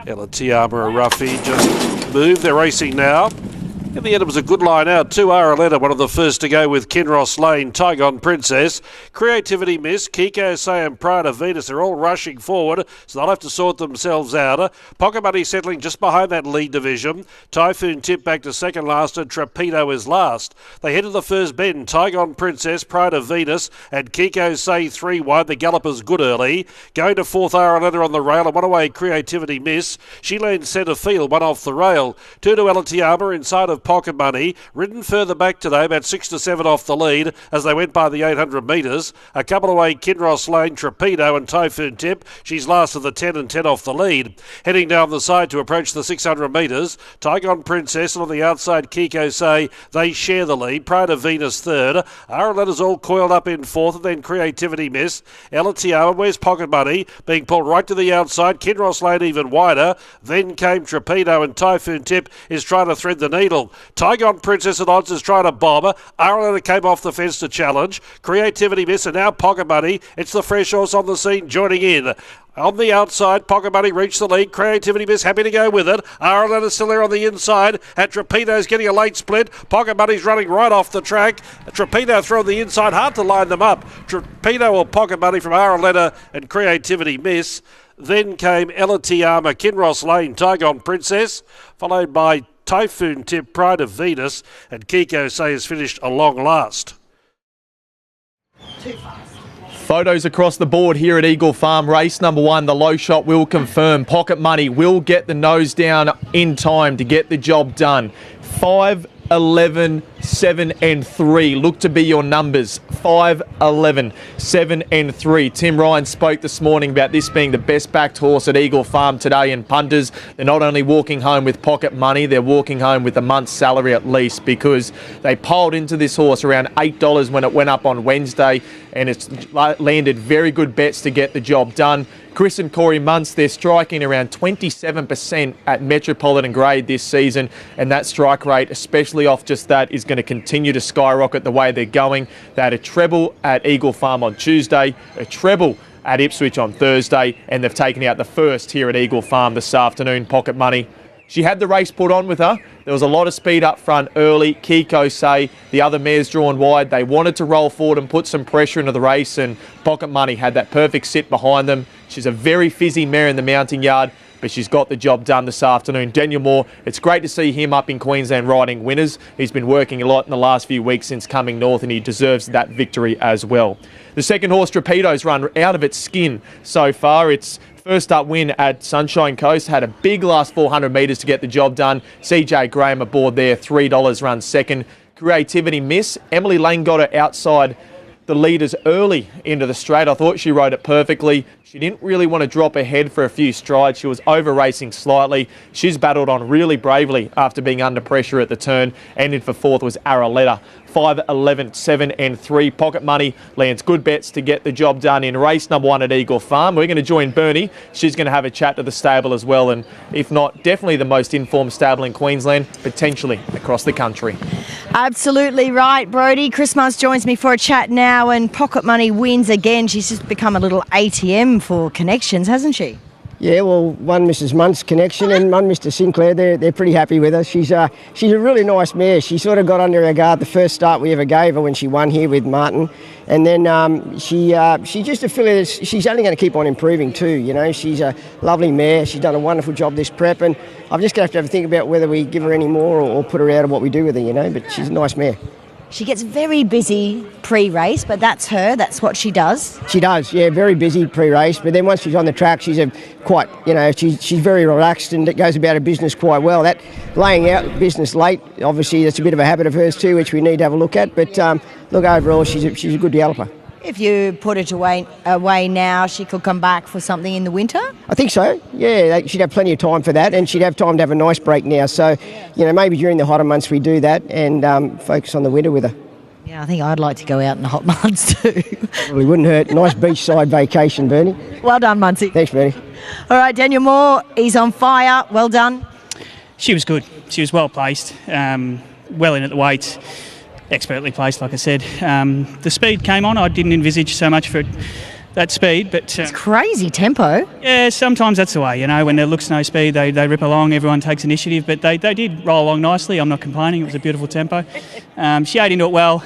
Ella Tiama, a roughie, just moved. They're racing now. In the end, it was a good line out. 2 Araletta, one of the first to go with Kinross Lane, Tygon Princess. Creativity Miss, Kiko Say and Pride of Venus are all rushing forward, so they'll have to sort themselves out. Pocket Money settling just behind that lead division. Typhoon Tip back to second last, and Trapedo is last. They head to the first bend. Tygon Princess, Pride of Venus, and Kiko Say 3 wide. The gallopers good early. Going to fourth Araletta on the rail, and one away Creativity Miss. She lands centre field, one off the rail. 2 to Ella Tiama inside of Pocket Money, ridden further back today, about 6 to 7 off the lead as they went by the 800 metres. A couple away Kinross Lane, Trapedo and Typhoon Tip. She's last of the 10 and 10 off the lead. Heading down the side to approach the 600 metres, Tygon Princess, and on the outside Kiko Say, they share the lead. Pride of Venus third. Araletta's all coiled up in fourth, and then Creativity Miss. Ella Tiama, where's Pocket Money? Being pulled right to the outside. Kinross Lane even wider. Then came Trapedo, and Typhoon Tip is trying to thread the needle. Tygon Princess at odds is trying to bomb. Araletta came off the fence to challenge. Creativity Miss, and now Pocket Money. It's the fresh horse on the scene joining in. On the outside, Pocket Money reached the lead. Creativity Miss happy to go with it. Araletta still there on the inside. And Trapedo's getting a late split. Pocket Money's running right off the track. Trapedo through on the inside. Hard to line them up. Trapedo or Pocket Money from Araletta and Creativity Miss. Then came Ella Tiama, Kinross Lane, Tygon Princess, followed by Typhoon Tip, Pride of Venus, and Kiko Say has finished a long last. Photos across the board here at Eagle Farm. Race number 1, the low shot will confirm. Pocket Money will get the nose down in time to get the job done. 5, 11, 7 and 3 look to be your numbers. 5, 11, 7 and 3. Tim Ryan spoke this morning about this being the best backed horse at Eagle Farm today, and punters, they're not only walking home with Pocket Money, they're walking home with a month's salary at least, because they piled into this horse around $8 when it went up on Wednesday, and it's landed very good bets to get the job done. Chris and Corey Muntz, they're striking around 27% at Metropolitan grade this season, and that strike rate, especially off just that, is going to continue to skyrocket the way they're going. They had a treble at Eagle Farm on Tuesday, a treble at Ipswich on Thursday, and they've taken out the first here at Eagle Farm this afternoon. Pocket Money, she had the race put on with her. There was a lot of speed up front early. Kiko Say, the other mares drawn wide. They wanted to roll forward and put some pressure into the race, and Pocket Money had that perfect sit behind them. She's a very fizzy mare in the mounting yard, but she's got the job done this afternoon. Daniel Moore, it's great to see him up in Queensland riding winners. He's been working a lot in the last few weeks since coming north, and he deserves that victory as well. The second horse, Trapedo's run out of its skin so far. It's first up win at Sunshine Coast, had a big last 400 metres to get the job done. CJ Graham aboard there, $3 run second. Creativity Miss, Emily Lane got her outside the leaders early into the straight. I thought she rode it perfectly. She didn't really want to drop her head for a few strides. She was over racing slightly. She's battled on really bravely after being under pressure at the turn. Ended for fourth was Araletta. 5, 11, 7 and 3. Pocket Money lands good bets to get the job done in race number 1 at Eagle Farm. We're going to join Bernie. She's going to have a chat to the stable as well, and if not, definitely the most informed stable in Queensland, potentially across the country. Absolutely right, Brodie. Chris Muntz joins me for a chat now, and Pocket Money wins again. She's just become a little ATM for connections, hasn't she? Yeah, well, one Mrs. Muntz connection and one Mr. Sinclair, they're pretty happy with her. She's a really nice mare. She sort of got under her guard the first start we ever gave her when she won here with Martin. And then she just affiliated. She's only going to keep on improving too, you know. She's a lovely mare. She's done a wonderful job this prep, and I'm just going to have to think about whether we give her any more or put her out of what we do with her, you know. But she's a nice mare. She gets very busy pre-race, but that's her. That's what she does. She does, yeah, very busy pre-race. But then once she's on the track, she's she's very relaxed and it goes about her business quite well. That laying out business late, obviously, that's a bit of a habit of hers too, which we need to have a look at. But look, overall, she's a good galloper. If you put it away now, she could come back for something in the winter? I think so, yeah. She'd have plenty of time for that, and she'd have time to have a nice break now. So, you know, maybe during the hotter months we do that and focus on the winter with her. Yeah, I think I'd like to go out in the hot months too. Probably wouldn't hurt. Nice beachside vacation, Bernie. Well done, Munsey. Thanks, Bernie. All right, Daniel Moore, he's on fire. Well done. She was good. She was well placed, well in at the weights. Expertly placed, like I said. The speed came on. I didn't envisage so much for it that speed, but It's crazy tempo. yeah, sometimes that's the way. You know, when there looks no speed, they rip along. Everyone takes initiative, but they did roll along nicely. I'm not complaining. It was a beautiful tempo. She ate into it well.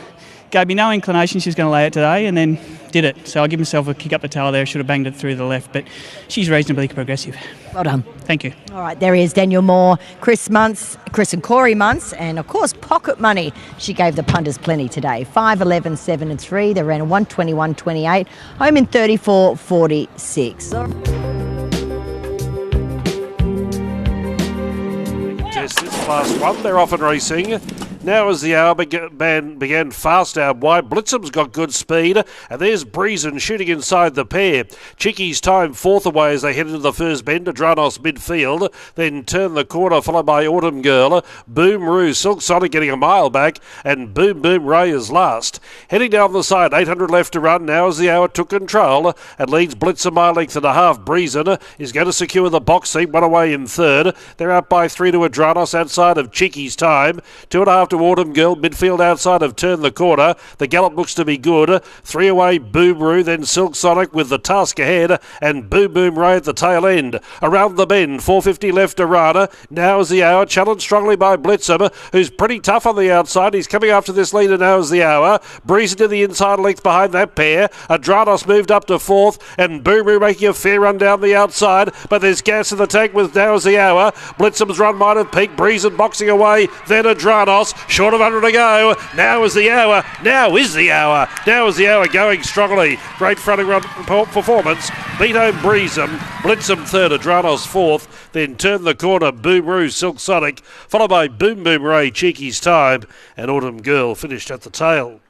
Gave me no inclination she was going to lay it today, and then did it. So I'll give myself a kick up the tail there. Should have banged it through the left, but she's reasonably progressive. Well done. Thank you. All right, there he is, Daniel Moore, Chris and Corey Muntz, and of course Pocket Money. She gave the punters plenty today. 5, 11, 7 and 3. They ran a 121.28, home in 34.46. Yes, this class 1, they're off and racing. Now as the hour began fast out wide, Blitzum's got good speed, and there's Breezen shooting inside the pair. Chicky's time fourth away as they head into the first bend to Dranos midfield, then turn the corner followed by Autumn Girl, Boom Roo, Silk Sonic getting a mile back, and Boom Boom Ray is last. Heading down the side, 800 left to run now as the hour took control and leads Blitz a mile length and a half. Breezen is going to secure the box seat, one away in third. They're out by 3 to Adranos outside of Chicky's time, 2.5 to Autumn Girl, midfield outside of Turn the Corner. The gallop looks to be good. 3 away, Boomeroo, then Silk Sonic with the task ahead, and Boom Boom Ray at the tail end. Around the bend, 4.50 left to run. Now is the hour, challenged strongly by Blitzum, who's pretty tough on the outside. He's coming after this leader. Now is the hour. Breeze to the inside length behind that pair. Adranos moved up to fourth, and Boomeroo making a fair run down the outside, but there's gas in the tank with Now is the hour. Blitzum's run might have peaked. Breeze boxing away, then Adranos. Short of 100 to go. Now is the hour. Now is the hour. Now is the hour going strongly. Great fronting run performance. Beat home Breezem. Blitzem third. Adranos fourth. Then Turn the Corner. Boomeroo, Silk Sonic. Followed by Boom Boom Ray, Cheeky's Time. And Autumn Girl finished at the tail.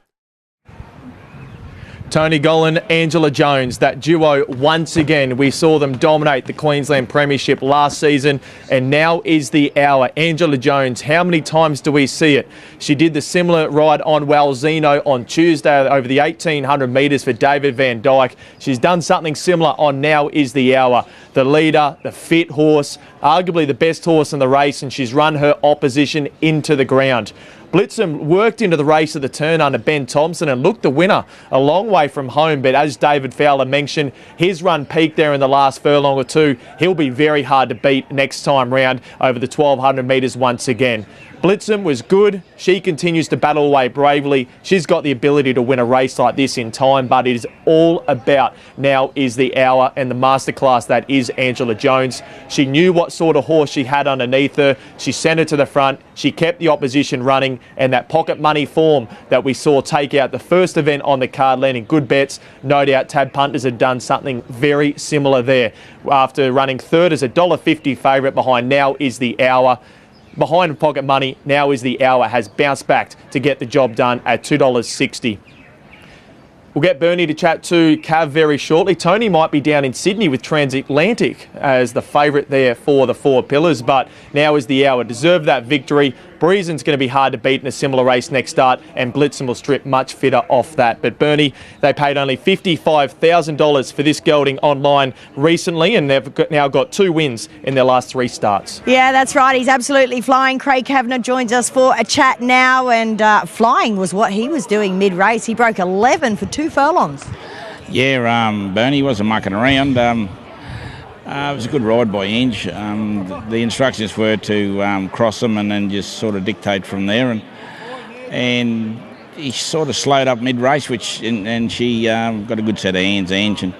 Tony Gollan, Angela Jones, that duo once again. We saw them dominate the Queensland Premiership last season, and now is the hour. Angela Jones, how many times do we see it? She did the similar ride on Walzino on Tuesday over the 1,800 metres for David Van Dyke. She's done something similar on Now is the Hour. The leader, the fit horse, arguably the best horse in the race, and she's run her opposition into the ground. Blitzum worked into the race at the turn under Ben Thompson and looked the winner a long way from home, but as David Fowler mentioned, his run peaked there in the last furlong or two. He'll be very hard to beat next time round over the 1,200 metres once again. Blitzum was good. She continues to battle away bravely. She's got the ability to win a race like this in time, but it is all about Now is the Hour and the masterclass that is Angela Jones. She knew what sort of horse she had underneath her. She sent it to the front. She kept the opposition running, and that Pocket Money form that we saw take out the first event on the card, landing good bets. No doubt Tab Punters had done something very similar there. After running third as a $1.50 favourite behind Now is the Hour. Behind Pocket Money, Now is the Hour has bounced back to get the job done at $2.60. We'll get Bernie to chat to Cav very shortly. Tony might be down in Sydney with Transatlantic as the favourite there for the Four Pillars, but Now is the Hour. Deserved that victory. Breezen's going to be hard to beat in a similar race next start, and Blitzen will strip much fitter off that. But Bernie, they paid only $55,000 for this gelding online recently, and they've now got 2 wins in their last 3 starts. Yeah, that's right. He's absolutely flying. Craig Kavanagh joins us for a chat now, and flying was what he was doing mid-race. He broke 11 for 2 furlongs. Yeah, Bernie wasn't mucking around. It was a good ride by Ange. The instructions were to cross them and then just sort of dictate from there. And he sort of slowed up mid-race, and she got a good set of hands, Ange.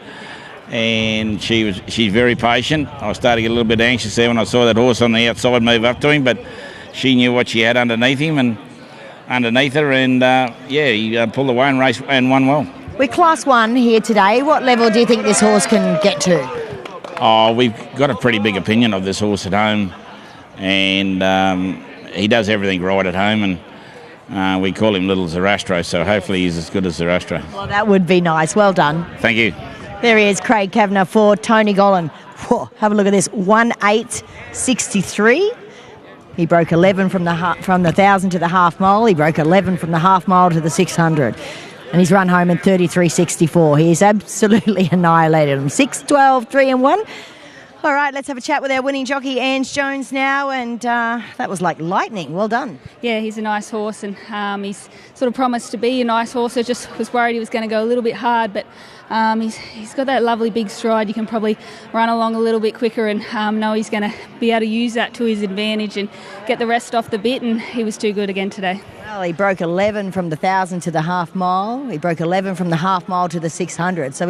And she's very patient. I was starting to get a little bit anxious there when I saw that horse on the outside move up to him, but she knew what she had underneath him and underneath her. And, he pulled away and raced and won well. We're Class 1 here today. What level do you think this horse can get to? Oh, we've got a pretty big opinion of this horse at home, and he does everything right at home, and we call him Little Zoroastro, so hopefully he's as good as Zoroastro. Well, that would be nice. Well done. Thank you. There he is, Craig Kavanagh for Tony Gollan. Whoa, have a look at this, 1:8.63. He broke 11 from the 1,000 to the half mile. He broke 11 from the half mile to the 600. And he's run home in 33.64. He is absolutely annihilated him. 6, 12, 3 and 1. All right, let's have a chat with our winning jockey, Ange Jones, now. And that was like lightning. Well done. Yeah, he's a nice horse, and he's sort of promised to be a nice horse. I just was worried he was going to go a little bit hard, but he's got that lovely big stride. You can probably run along a little bit quicker, and know he's going to be able to use that to his advantage and get the rest off the bit, and he was too good again today. Well, he broke 11 from the 1,000 to the half mile. He broke 11 from the half mile to the 600. So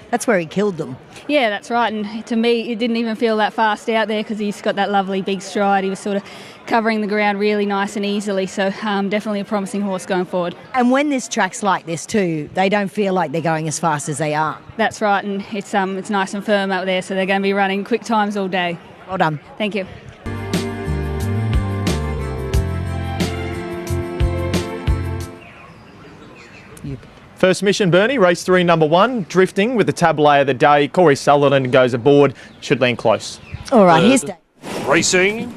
that's where he killed them. Yeah, that's right. And to me, it didn't even feel that fast out there because he's got that lovely big stride. He was sort of covering the ground really nice and easily. So definitely a promising horse going forward. And when this track's like this too, they don't feel like they're going as fast as they are. That's right. And it's nice and firm up there. So they're going to be running quick times all day. Well done. Thank you. First mission, Bernie, race 3, number 1, Drifting with the tableau of the day. Corey Sutherland goes aboard, should land close. All right, here's Dave. Racing.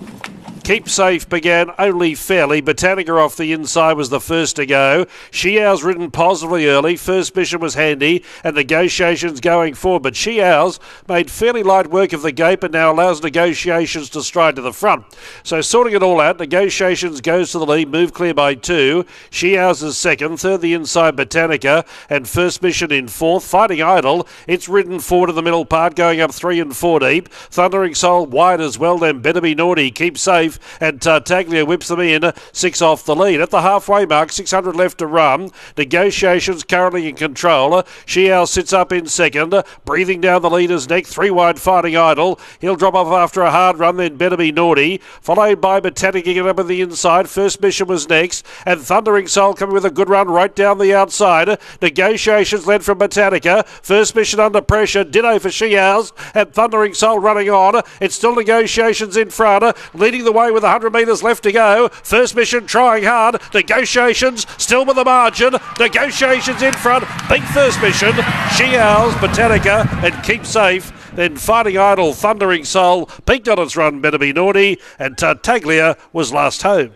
Keep Safe began only fairly. Botanica off the inside was the first to go. She-Owl's ridden positively early. First mission was handy and negotiations going forward. But She-Owl's made fairly light work of the gate but now allows negotiations to stride to the front. So sorting it all out, negotiations goes to the lead, move clear by 2. She-Owl's is second. Third the inside Botanica and first mission in fourth. Fighting Idol, it's ridden forward in the middle part going up 3 and 4 deep. Thundering Soul wide as well. Then Better Be Naughty, Keep Safe and Tartaglia whips them in 6 off the lead. At the halfway mark, 600 left to run. Negotiations currently in control. She-Owl sits up in second, breathing down the leader's neck. 3 wide Fighting Idol. He'll drop off after a hard run, then Better Be Naughty. Followed by Botanica getting up on the inside. First mission was next. And Thundering Soul coming with a good run right down the outside. Negotiations led from Botanica. First mission under pressure. Ditto for She-Owl's. And Thundering Soul running on. It's still negotiations in front. Leading the way with 100 metres left to go. First mission trying hard. Negotiations still with the margin. Negotiations in front. Big first mission. She-Owl's, Botanica and Keep Safe. Then Fighting Idol, Thundering Soul peaked on its run. Better Be Naughty and Tartaglia was last home.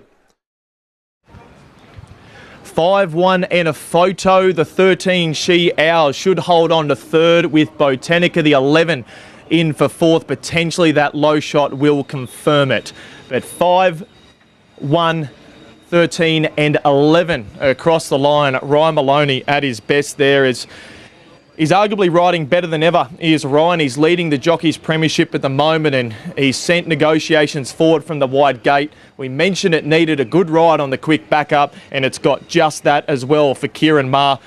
5-1 and a photo. The 13 She-Owl should hold on to third with Botanica. The 11 in for fourth. Potentially that low shot will confirm it. But 5, 1, 13 and 11 across the line. Ryan Maloney at his best there. He's arguably riding better than ever. Ryan. He's leading the Jockeys Premiership at the moment and he's sent negotiations forward from the wide gate. We mentioned it needed a good ride on the quick backup and it's got just that as well for Kieran Maher.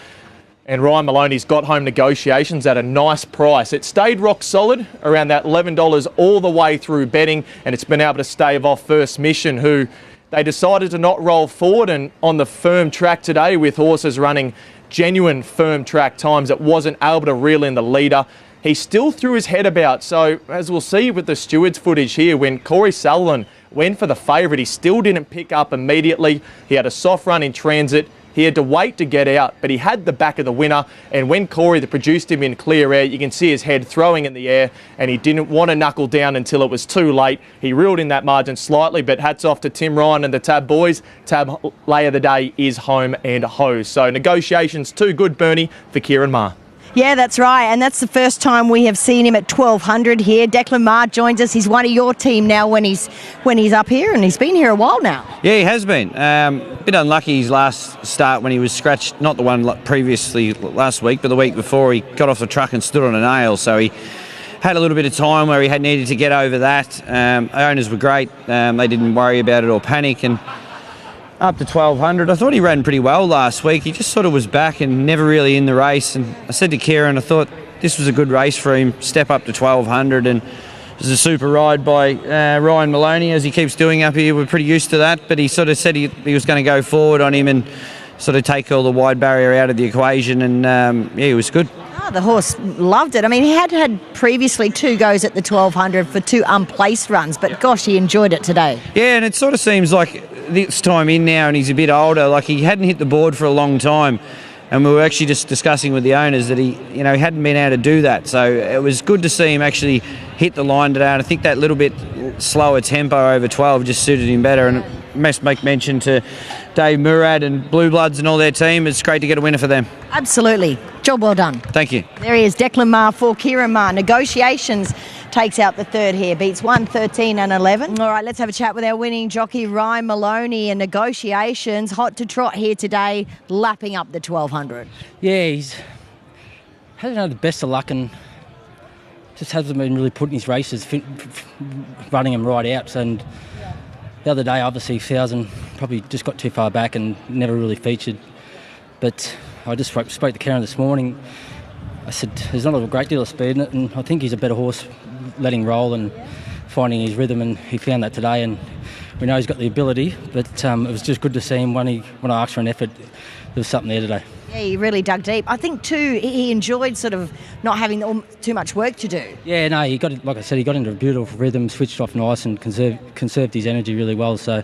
And Ryan Maloney's got home negotiations at a nice price. It stayed rock solid around that $11 all the way through betting, and it's been able to stave off First Mission, who they decided to not roll forward. And on the firm track today with horses running genuine firm track times, it wasn't able to reel in the leader. He still threw his head about. So as we'll see with the stewards footage here, when Corey Sutherland went for the favourite, he still didn't pick up immediately. He had a soft run in transit. He had to wait to get out, but he had the back of the winner. And when Corey produced him in clear air, you can see his head throwing in the air, and he didn't want to knuckle down until it was too late. He reeled in that margin slightly, but hats off to Tim Ryan and the Tab boys. Tab lay of the day is home and hose. So negotiations too good, Bernie, for Kieran Maher. Yeah, that's right. And that's the first time we have seen him at 1,200 here. Declan Maher joins us. He's one of your team now when he's up here, and he's been here a while now. Yeah, he has been. Bit unlucky his last start when he was scratched, not the one previously last week, but the week before he got off the truck and stood on a nail. So he had a little bit of time where he had needed to get over that. Owners were great. They didn't worry about it or panic. And up to 1,200. I thought he ran pretty well last week. He just sort of was back and never really in the race. And I said to Kieran, I thought this was a good race for him, step up to 1,200. And it was a super ride by Ryan Maloney, as he keeps doing up here. We're pretty used to that. But he sort of said he was going to go forward on him and sort of take all the wide barrier out of the equation. And, yeah, it was good. The horse loved it. I mean, he had previously 2 goes at the 1,200 for 2 unplaced runs, but gosh, he enjoyed it today. Yeah, and it sort of seems like this time in now, and he's a bit older, like he hadn't hit the board for a long time. And we were actually just discussing with the owners that he hadn't been able to do that. So it was good to see him actually hit the line today, and I think that little bit slower tempo over 12 just suited him better. And must make mention to Dave Murad and Blue Bloods and all their team. It's great to get a winner for them. Absolutely. Job well done. Thank you. There he is, Declan Maher for Kieran Maher. Negotiations takes out the third here, beats 1, 13 and 11. All right, let's have a chat with our winning jockey, Ryan Maloney, and Negotiations. Hot to trot here today, lapping up the 1200. Yeah, he's hasn't had the best of luck and just hasn't been really putting his races, running them right out. And the other day, obviously, 1000 probably just got too far back and never really featured. But I just spoke to Karen this morning. I said, there's not a great deal of speed in it, and I think he's a better horse letting roll and finding his rhythm, and he found that today. And we know he's got the ability, but it was just good to see him when I asked for an effort. There was something there today. Yeah, he really dug deep. I think too, he enjoyed sort of not having too much work to do. Yeah, no, he got, like I said, he got into a beautiful rhythm, switched off nice, and conserved his energy really well. So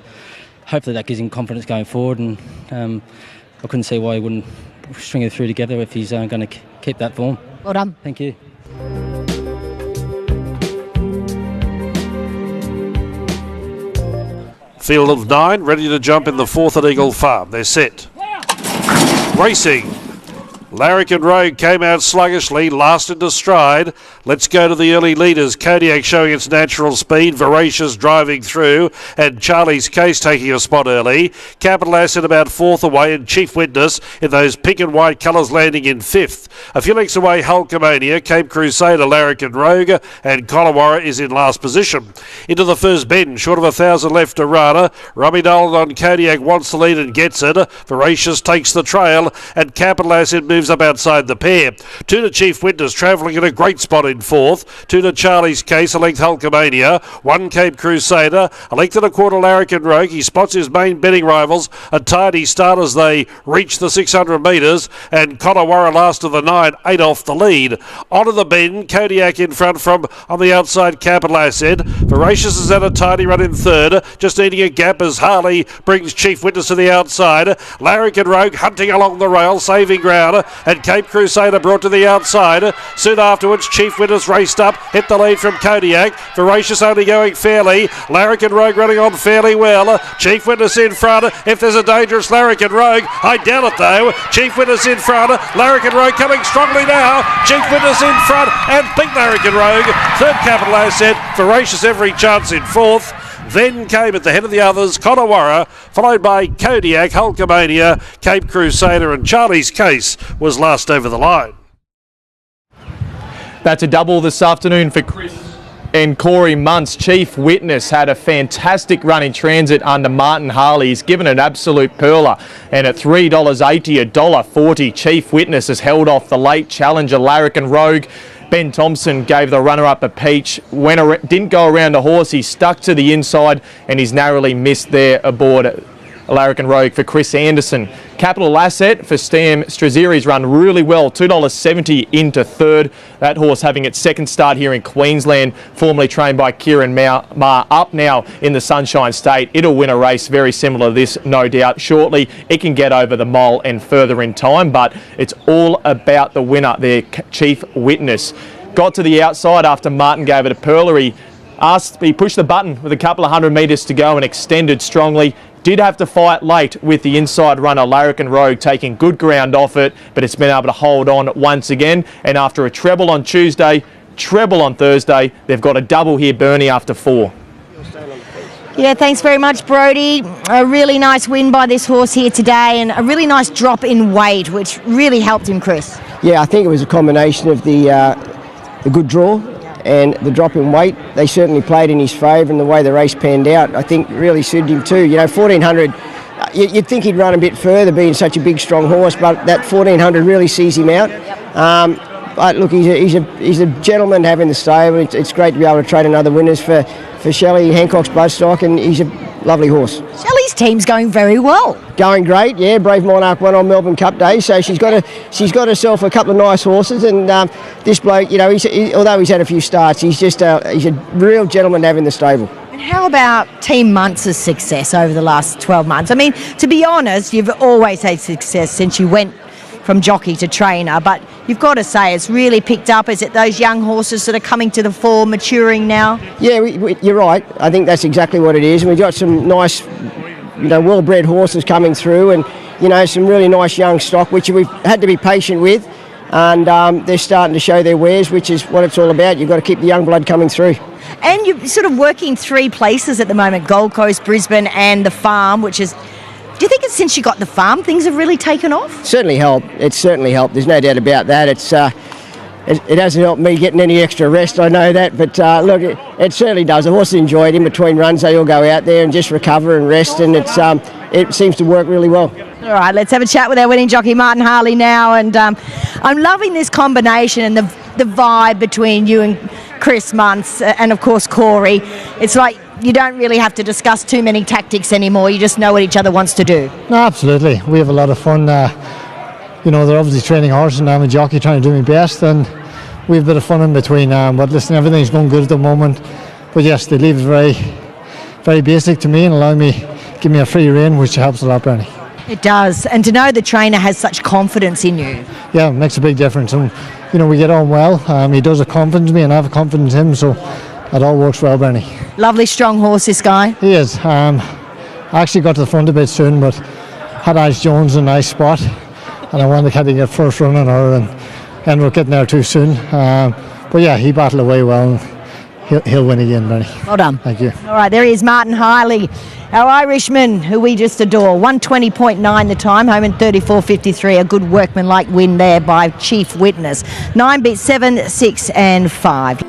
hopefully that gives him confidence going forward. And I couldn't see why he wouldn't string it through together if he's going to keep that form. Well done. Thank you. Field of 9, ready to jump in the 4th at Eagle Farm. They're set. Racing. Larrikin Rogue came out sluggishly, last into stride. Let's go to the early leaders. Kodiak showing its natural speed, Voracious driving through, and Charlie's Case taking a spot early. Capital Asset about 4th away, and Chief Witness in those pink and white colours landing in 5th. A few lengths away, Hulkamania, Cape Crusader, Larrikin Rogue, and Colawarra is in last position. Into the first bend, short of 1,000 left to Rana. Robbie Nolan on Kodiak wants the lead and gets it. Voracious takes the trail, and Capital Asset moves up outside the pair. 2 to Chief Witness, travelling in a great spot in 4th. 2 to Charlie's Case, a length Hulkamania. 1 Cape Crusader, a length and a quarter Larrikin Rogue. He spots his main betting rivals. A tidy start as they reach the 600 metres, and Colawarra last of the 9, 8 off the lead. Onto the bend, Kodiak in front from on the outside, Capital Asset. Voracious is at a tidy run in 3rd, just needing a gap as Harley brings Chief Witness to the outside. Larrikin Rogue hunting along the rail, saving ground, and Cape Crusader brought to the outside. Soon afterwards, Chief Witness raced up, hit the lead from Kodiak. Voracious only going fairly. Larrikin Rogue running on fairly well. Chief Witness in front. If there's a dangerous Larrikin Rogue, I doubt it though. Chief Witness in front. Larrikin Rogue coming strongly now. Chief Witness in front and beat Larrikin Rogue. 3rd Capital Asset. Voracious every chance in 4th. Then came at the head of the others, Colawarra, followed by Kodiak, Hulkamania, Cape Crusader, and Charlie's Case was last over the line. That's a double this afternoon for Chris and Corey Muntz. Chief Witness had a fantastic run in transit under Martin Harley. He's given an absolute perler, and at $3.80, $1.40, Chief Witness has held off the late challenger Larrikin Rogue. Ben Thompson gave the runner-up a peach, didn't go around the horse, he stuck to the inside, and he's narrowly missed there aboard Larrikin Rogue for Chris Anderson. Capital Asset for Stam Straziri's run really well, $2.70 into 3rd. That horse having its 2nd start here in Queensland, formerly trained by Kieran Maher, up now in the Sunshine State. It'll win a race very similar to this, no doubt. Shortly, it can get over the mole and further in time, but it's all about the winner there, Chief Witness. Got to the outside after Martin gave it a perler. He pushed the button with a couple of 100 metres to go and extended strongly. Did have to fight late with the inside runner Larrikin Rogue taking good ground off it, but it's been able to hold on once again. And after a treble on Tuesday, treble on Thursday, they've got a double here, Bernie, after 4. Yeah, thanks very much, Brody. A really nice win by this horse here today, and a really nice drop in weight, which really helped him, Chris. Yeah, I think it was a combination of the good draw and the drop in weight. They certainly played in his favour, and the way the race panned out, I think, really suited him too. You know, 1400, you'd think he'd run a bit further being such a big, strong horse, but that 1400 really sees him out. But look, he's a gentleman to have in the stable. It's great to be able to trade another winners for Shelley Hancock's bloodstock, and he's a lovely horse. Shelley's team's going very well. Going great, yeah. Brave Monarch won on Melbourne Cup Day, so she's got herself a couple of nice horses. And this bloke, you know, although he's had a few starts, he's a real gentleman to have in the stable. And how about Team Muntz's success over the last 12 months? I mean, to be honest, you've always had success since you went from jockey to trainer, but you've got to say it's really picked up. Is it those young horses that are coming to the fore, maturing now? Yeah, you're right. I think that's exactly what it is. And we've got some nice, well-bred horses coming through, and some really nice young stock, which we've had to be patient with. And they're starting to show their wares, which is what it's all about. You've got to keep the young blood coming through. And you're sort of working 3 places at the moment, Gold Coast, Brisbane and the farm, which is... Do you think it's since you got the farm things have really taken off? Certainly helped. It's certainly helped. There's no doubt about that. It hasn't helped me getting any extra rest, I know that, but look, it certainly does. The horses enjoy it. In between runs, they all go out there and just recover and rest, and it seems to work really well. All right, let's have a chat with our winning jockey, Martin Harley, now. And I'm loving this combination and the vibe between you and Chris Muntz and, of course, Corey. It's like you don't really have to discuss too many tactics anymore. You just know what each other wants to do. No, absolutely. We have a lot of fun. They're obviously training horses and I'm a jockey trying to do my best, and we have a bit of fun in between. But listen, everything's going good at the moment. But yes, they leave it very, very basic to me and give me a free rein, which helps a lot, Bernie. It does. And to know the trainer has such confidence in you. Yeah, it makes a big difference. And, we get on well. He does have confidence in me and I have confidence in him, so it all works well, Bernie. Lovely, strong horse, this guy. He is. I actually got to the front a bit soon, but had Ash Jones in a nice spot, and I wanted to get first run on her, and ended up getting there too soon. But yeah, he battled away well. He'll win again, Bernie. Well done. Thank you. All right, there he is, Martin Harley, our Irishman, who we just adore. 120.9 the time, home in 34.53. A good workmanlike win there by Chief Witness. 9 beat 7, 6 and 5.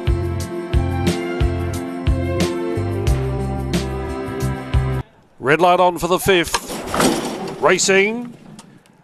Red light on for the 5th. Racing.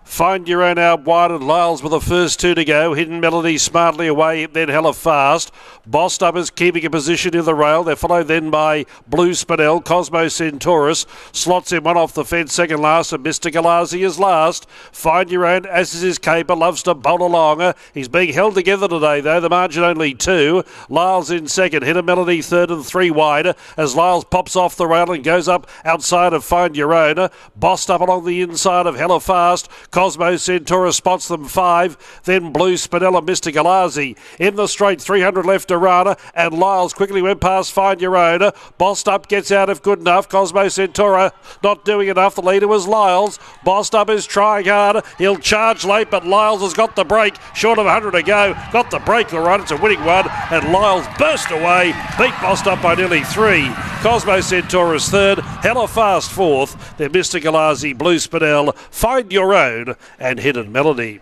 Find Your Own out wide, and Lyles with the first 2 to go. Hidden Melody smartly away, then Hella Fast. Bossed Up is keeping a position in the rail. They're followed then by Blue Spinel. Cosmo Centaurus slots in 1 off the fence, second last, and Mr. Galazi is last. Find Your Own, as is his caper, loves to bowl along. He's being held together today, though. The margin only 2. Lyles in second. Hidden Melody third and 3 wide as Lyles pops off the rail and goes up outside of Find Your Own. Bossed Up along the inside of Hella Fast. Cosmo Centaurus spots them 5, then Blue Spinella, Mr. Galazi. In the straight, 300 left to run, and Lyles quickly went past Find Your Own. Bossed Up gets out if good enough. Cosmo Centaurus not doing enough. The leader was Lyles. Bossed Up is trying hard. He'll charge late, but Lyles has got the break. Short of 100 to go. Got the break, all right. It's a winning one, and Lyles burst away. Beat Bossed Up by nearly 3. Cosmo Centaurus third. Hella Fast fourth. Then Mr. Galazi, Blue Spinel, Find Your Own, and Hidden Melody.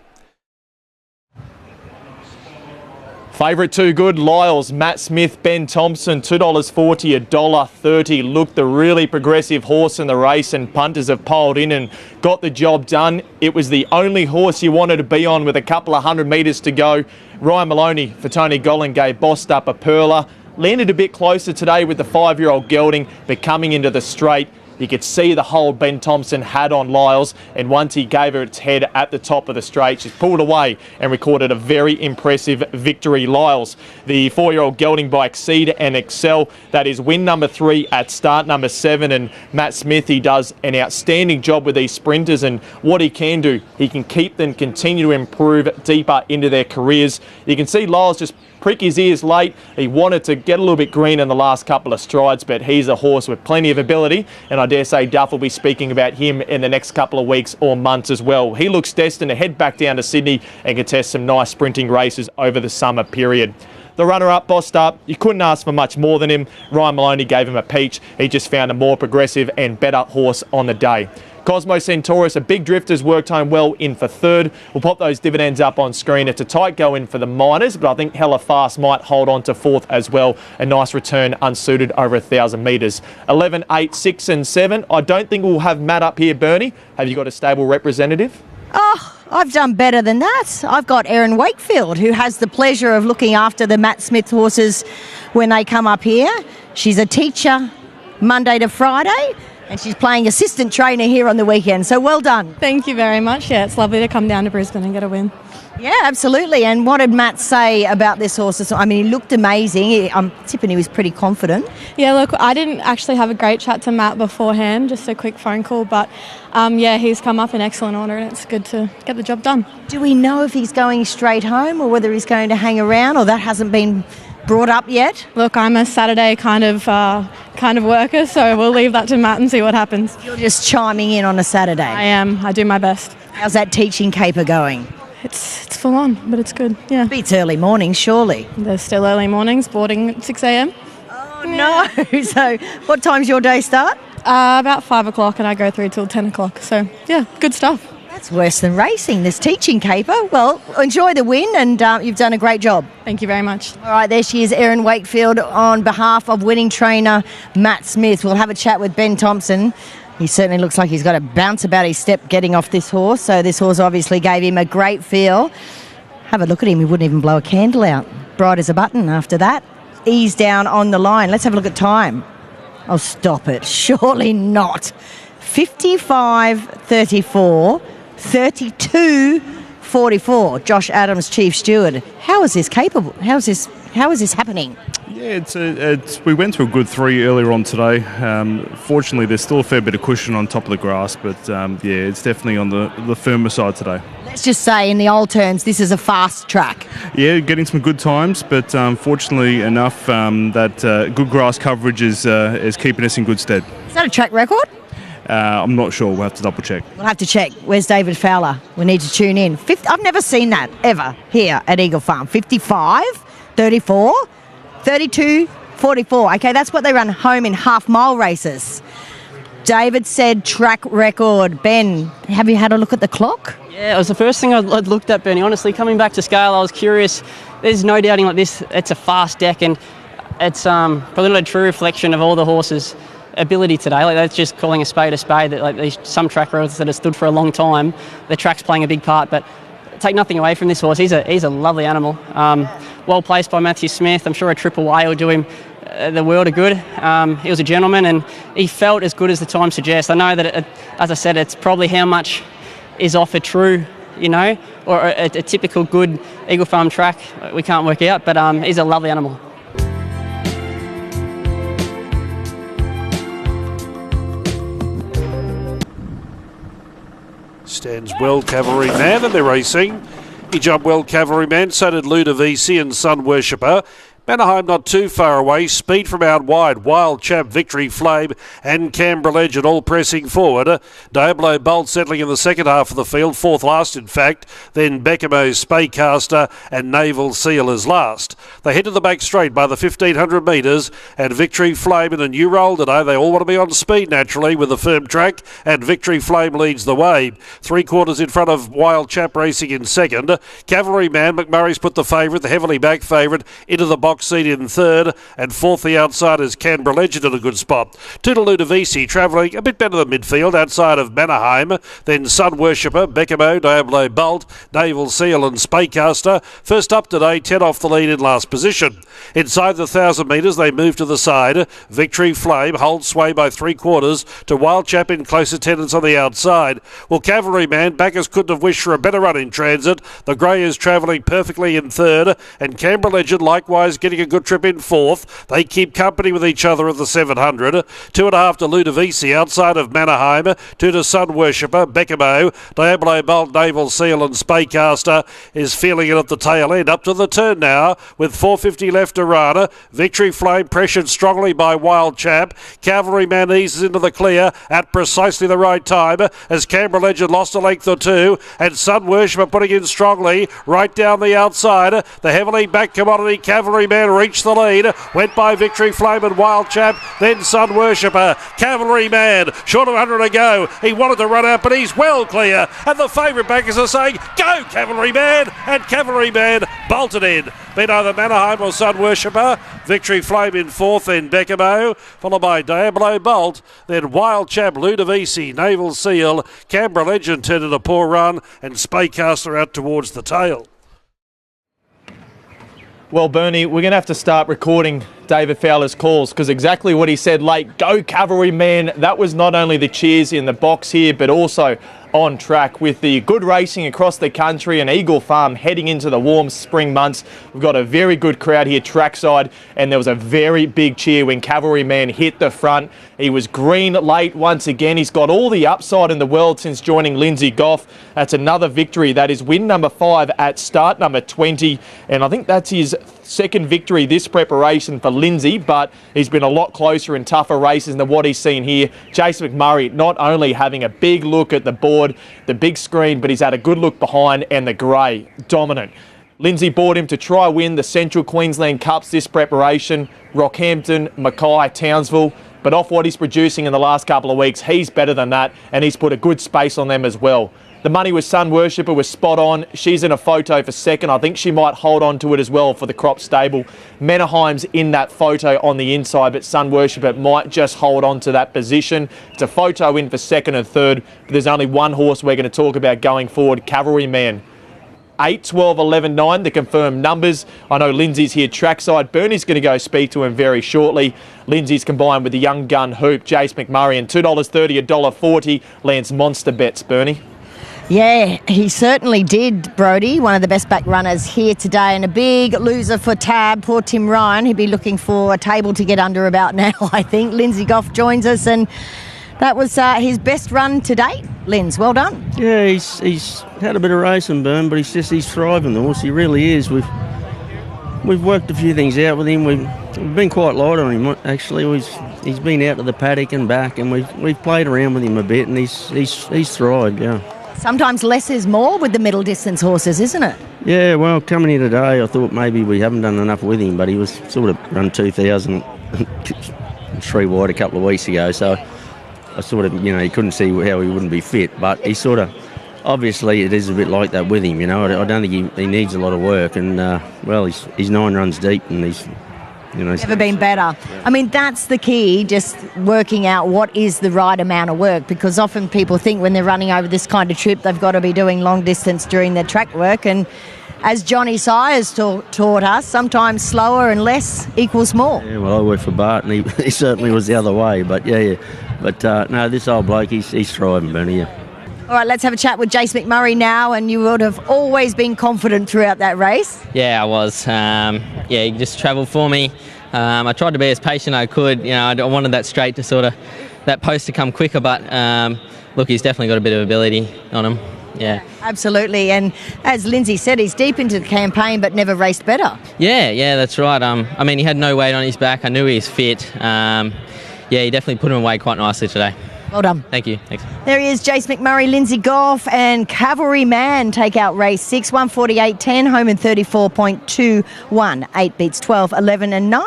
Favourite 2 good, Lyles, Matt Smith, Ben Thompson, $2.40, $1.30. Looked the really progressive horse in the race, and punters have piled in and got the job done. It was the only horse you wanted to be on with a couple of 100 metres to go. Ryan Maloney for Tony Gollan gave Bossed Up a perler. Landed a bit closer today with the 5-year-old gelding, but coming into the straight, you could see the hold Ben Thompson had on Lyles, and once he gave her its head at the top of the straight, she's pulled away and recorded a very impressive victory. Lyles, the 4-year-old gelding by Exceed and Excel, that is win number 3 at start number 7, and Matt Smith, he does an outstanding job with these sprinters, and what he can do, he can keep them continue to improve deeper into their careers. You can see Lyles just prick his ears late. He wanted to get a little bit green in the last couple of strides, but he's a horse with plenty of ability, and I dare say Duff will be speaking about him in the next couple of weeks or months as well. He looks destined to head back down to Sydney and contest some nice sprinting races over the summer period. The runner-up, Bossed Up, you couldn't ask for much more than him. Ryan Maloney gave him a peach. He just found a more progressive and better horse on the day. Cosmo Centaurus, a big drifter's worked home well in for third. We'll pop those dividends up on screen. It's a tight go in for the Miners, but I think Hella Fast might hold on to fourth as well. A nice return unsuited over 1,000 metres. 11, 8, 6 and 7. I don't think we'll have Matt up here, Bernie. Have you got a stable representative? Oh, I've done better than that. I've got Erin Wakefield, who has the pleasure of looking after the Matt Smith horses when they come up here. She's a teacher Monday to Friday. And she's playing assistant trainer here on the weekend, so well done. Thank you very much. Yeah, it's lovely to come down to Brisbane and get a win. Yeah, absolutely. And what did Matt say about this horse? I mean, he looked amazing. I'm tipping he was pretty confident. Yeah, look, I didn't actually have a great chat to Matt beforehand, just a quick phone call, but yeah, he's come up in excellent order and it's good to get the job done. Do we know if he's going straight home or whether he's going to hang around, or that hasn't been brought up yet? Look, I'm a Saturday kind of worker, so we'll leave that to Matt and see what happens. You're just chiming in on a Saturday. I am. I do my best. How's that teaching caper going? It's full on, but it's good, yeah. It's early mornings, surely. There's still early mornings, boarding at 6 a.m. Oh, no. So what time's your day start? About 5 o'clock, and I go through till 10 o'clock. So, yeah, good stuff. That's worse than racing, this teaching caper. Well, enjoy the win, and you've done a great job. Thank you very much. All right, there she is, Erin Wakefield, on behalf of winning trainer Matt Smith. We'll have a chat with Ben Thompson. He certainly looks like he's got a bounce about his step getting off this horse, so this horse obviously gave him a great feel. Have a look at him, he wouldn't even blow a candle out. Bright as a button after that. Ease down on the line. Let's have a look at time. Oh, stop it. Surely not. 55.34, 32.44. Josh Adams, Chief Steward. How is this capable? How is this happening? Yeah, we went through a good 3 earlier on today. Fortunately, there's still a fair bit of cushion on top of the grass, but yeah, it's definitely on the firmer side today. Let's just say, in the old terms, this is a fast track. Yeah, getting some good times, but fortunately enough that good grass coverage is keeping us in good stead. Is that a track record? I'm not sure. We'll have to double check. We'll have to check. Where's David Fowler? We need to tune in. I've never seen that ever here at Eagle Farm. 55, 34, 32, 44. Okay, that's what they run home in half-mile races. David said track record. Ben, have you had a look at the clock? Yeah, it was the first thing I'd looked at, Bernie. Honestly, coming back to scale, I was curious. There's no doubting like this. It's a fast deck, and it's probably not a true reflection of all the horses' ability today. Like, that's just calling a spade a spade. That like some track roads that have stood for a long time, the track's playing a big part. But take nothing away from this horse. He's a lovely animal. Well placed by Matthew Smith. I'm sure a triple A will do him the world of good. He was a gentleman, and he felt as good as the time suggests. I know that, as I said, it's probably how much is off a true, or a typical good Eagle Farm track. We can't work out, but he's a lovely animal. Stands well, Cavalry Man, and they're racing. He jumped well, Cavalry Man, so did Ludovisi and Sun Worshipper. Mannerheim not too far away, speed from out wide, Wild Chap, Victory Flame and Canberra Legend all pressing forward. Diablo Bolt settling in the second half of the field, fourth last in fact, then Beckamo, Spaycaster and Naval Seal is last. They head to the back straight by the 1500 metres, and Victory Flame in a new role today. They all want to be on speed naturally with a firm track, and Victory Flame leads the way. 3/4 in front of Wild Chap racing in second. Cavalry Man, McMurray's put the favourite, the heavily back favourite, into the box seat in third, and fourth the outside is Canberra Legend in a good spot. Toodaloo Davisi travelling a bit better than midfield outside of Mannerheim, then Sun Worshipper, Beckamo, Diablo Bolt, Naval Seal and Spaycaster. First up today, 10 off the lead in last position. Inside the 1,000 metres they move to the side. Victory Flame holds sway by 3/4 to Wild Chap in close attendance on the outside. Well, Cavalry Man, backers couldn't have wished for a better run in transit. The grey is travelling perfectly in third, and Canberra Legend likewise getting a good trip in fourth. They keep company with each other at the 700. 2.5 to Ludovisi outside of Mannerheim. 2 to Sun Worshipper, Beckamo, Diablo Bolt, Naval Seal and Spaycaster is feeling it at the tail end. Up to the turn now with 4.50 left to run. Victory Flame pressured strongly by Wild Chap. Cavalry Man eases into the clear at precisely the right time as Canberra Legend lost a length or two, and Sun Worshipper putting in strongly right down the outside. The heavily back commodity Cavalry Man reached the lead, went by Victory Flame and Wild Chap, then Sun Worshipper. Cavalry Man, short of 100 to go. He wanted to run out, but he's well clear, and the favourite backers are saying, go Cavalry Man, and Cavalry Man bolted in. Been either Mannerheim or Sun Worshipper. Victory Flame in fourth, then Beckamo, followed by Diablo Bolt, then Wild Chap, Ludovisi, Naval Seal, Canberra Legend turned in a poor run, and Spaycaster out towards the tail. Well, Bernie, we're going to have to start recording David Fowler's calls, because exactly what he said late, go Cavalryman. That was not only the cheers in the box here, but also on track with the good racing across the country and Eagle Farm heading into the warm spring months. We've got a very good crowd here trackside, and there was a very big cheer when Cavalryman hit the front. He was green late once again. He's got all the upside in the world since joining Lindsay Goff. That's another victory. That is win number 5 at start number 20, and I think that's his second victory this preparation for Lindsay, but he's been a lot closer in tougher races than what he's seen here. Chase McMurray not only having a big look at the board, the big screen, but he's had a good look behind, and the grey dominant. Lindsay bought him to try win the Central Queensland Cups this preparation, Rockhampton, Mackay, Townsville, but off what he's producing in the last couple of weeks, he's better than that, and he's put a good space on them as well. The money with Sun Worshipper was spot on. She's in a photo for second. I think she might hold on to it as well for the Crop Stable. Menaheim's in that photo on the inside, but Sun Worshipper might just hold on to that position. It's a photo in for second and third, but there's only one horse we're going to talk about going forward, Cavalryman. 8, 12, 11, 9, the confirmed numbers. I know Lindsay's here trackside. Bernie's going to go speak to him very shortly. Lindsay's combined with the young gun Hoop, Jace McMurray, and $2.30, $1.40 lands monster bets, Bernie. Yeah, he certainly did, Brodie. One of the best back runners here today, and a big loser for Tab. Poor Tim Ryan. He'd be looking for a table to get under about now, I think. Lindsay Goff joins us, and that was his best run to date. Linz, well done. Yeah, he's had a bit of racing burn, but he's thriving, the horse. He really is. We've worked a few things out with him. We've been quite light on him, actually. He's been out to the paddock and back, and we've played around with him a bit, and he's thrived, yeah. Sometimes less is more with the middle distance horses, isn't it? Yeah, well, coming here today, I thought maybe we haven't done enough with him, but he was sort of run 2,000 3 wide a couple of weeks ago, so I sort of, you couldn't see how he wouldn't be fit, but he sort of, obviously it is a bit like that with him, I don't think he needs a lot of work, and, he's 9 runs deep, and he's never been better. I mean, that's the key, just working out what is the right amount of work, because often people think when they're running over this kind of trip, they've got to be doing long distance during their track work. And as Johnny Sires taught us, sometimes slower and less equals more. Yeah, well, I worked for Bart, and he certainly was the other way. But, yeah. But, no, this old bloke, he's thriving, Bernie, yeah. All right, let's have a chat with Jace McMurray now, and you would have always been confident throughout that race. Yeah, I was. He just travelled for me. I tried to be as patient as I could. I wanted that straight to sort of, that post to come quicker, but look, he's definitely got a bit of ability on him. Yeah. Absolutely, and as Lindsay said, he's deep into the campaign but never raced better. Yeah, that's right. He had no weight on his back. I knew he was fit. He definitely put him away quite nicely today. Well done. Thank you. Thanks. There he is, Jace McMurray, Lindsay Goff, and Cavalryman take out race 6, 148.10, home in 34.21. 8 beats 12, 11 and 9.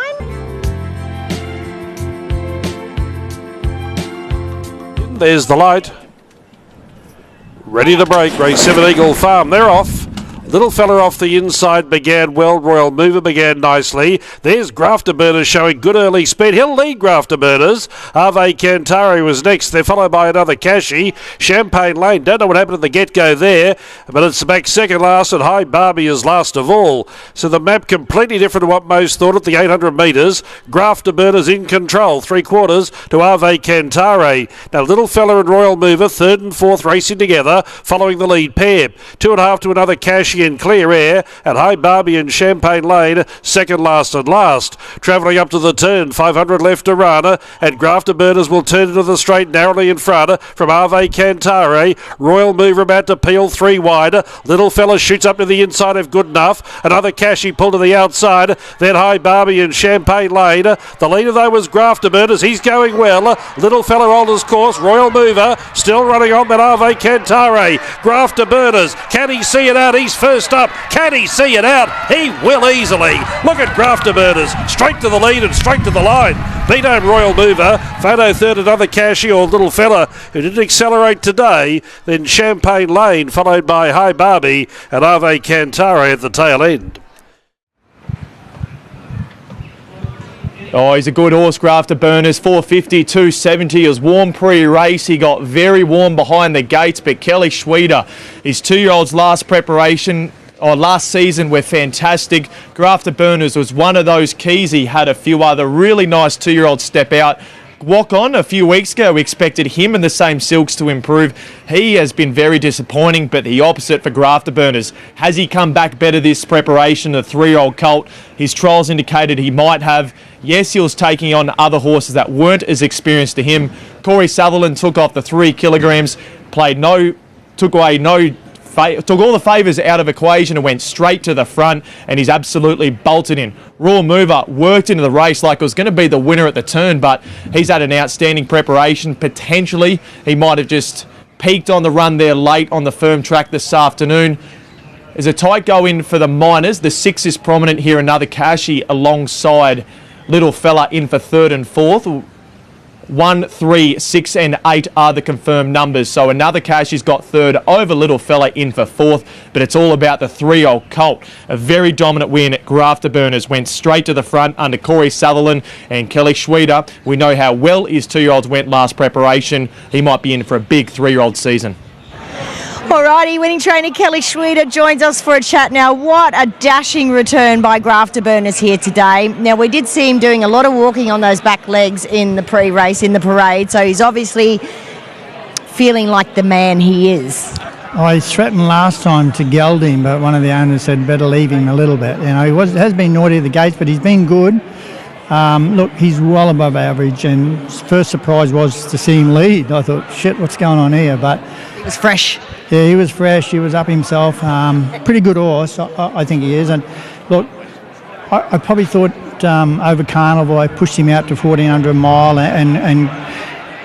There's the light. Ready to break. Race 7, Eagle Farm. They're off. Little fella off the inside began well. Royal Mover began nicely. There's Grafter Burners showing good early speed. He'll lead Grafter Burners. Ave Cantare was next. They're followed by another Cashy. Champagne Lane. Don't know what happened at the get-go there, but it's back second last, and High Barbie is last of all. So the map completely different to what most thought at the 800 metres. Grafter Burners in control. 3/4 to Ave Cantare. Now Little Fella and Royal Mover, third and fourth racing together, following the lead pair. 2.5 to another Cashy in Clear Air, and High Barbie and Champagne Lane second last and last. Travelling up to the turn, 500 left to run, and Grafter Burners will turn into the straight narrowly in front from Ave Cantare. Royal Mover about to peel 3 wide. Little Fella shoots up to the inside of Good Enough. Another Cashy pulled to the outside. Then High Barbie and Champagne Lane. The leader though was Grafter Burners. He's going well. Little Fella on his course. Royal Mover still running on, but Ave Cantare. Grafter Burners, can he see it out? He's first up. Can he see it out? He will easily. Look at Grafter Burners. Straight to the lead and straight to the line. Beat home Royal Mover. Photo third, another Cashy or Little Fella who didn't accelerate today. Then Champagne Lane followed by High Barbie and Ave Cantare at the tail end. Oh, he's a good horse, Grafter Burners. 450, 270. It was warm pre-race. He got very warm behind the gates, but Kelly Schweida, his 2-year-old's last preparation, last season were fantastic. Grafter Burners was one of those keys. He had a few other really nice 2-year-olds step out. Walk on a few weeks ago, we expected him and the same Silks to improve. He has been very disappointing, but the opposite for Grafter Burners. Has he come back better this preparation? The 3-year-old colt, his trials indicated he might have. Yes, he was taking on other horses that weren't as experienced to him. Corey Sutherland took off the 3 kilograms, took all the favours out of equation and went straight to the front, and he's absolutely bolted in. Raw Mover worked into the race like it was going to be the winner at the turn, but he's had an outstanding preparation. Potentially, he might have just peaked on the run there late on the firm track this afternoon. There's a tight go in for the Miners. The 6 is prominent here, another Kashi alongside Little Fella in for 3rd and 4th. 1, 3, 6 and 8 are the confirmed numbers. So another Kashi's got 3rd over Little Fella in for 4th, but it's all about the 3-year-old colt. A very dominant win. Grafter Burners went straight to the front under Corey Sutherland and Kelly Schweida. We know how well his 2-year-olds went last preparation. He might be in for a big 3-year-old season. Alrighty, winning trainer Kelly Schweida joins us for a chat now. What a dashing return by Grafter Burners here today. Now, we did see him doing a lot of walking on those back legs in the pre-race, in the parade, so he's obviously feeling like the man he is. I threatened last time to geld him, but one of the owners said better leave him a little bit. You know, he has been naughty at the gates, but he's been good. Look, he's well above average, and his first surprise was to see him lead. I thought, shit, what's going on here? But he was fresh. Yeah, he was fresh. He was up himself. Pretty good horse, I think he is. And look, I probably thought over Carnival, I pushed him out to 1400 a mile, and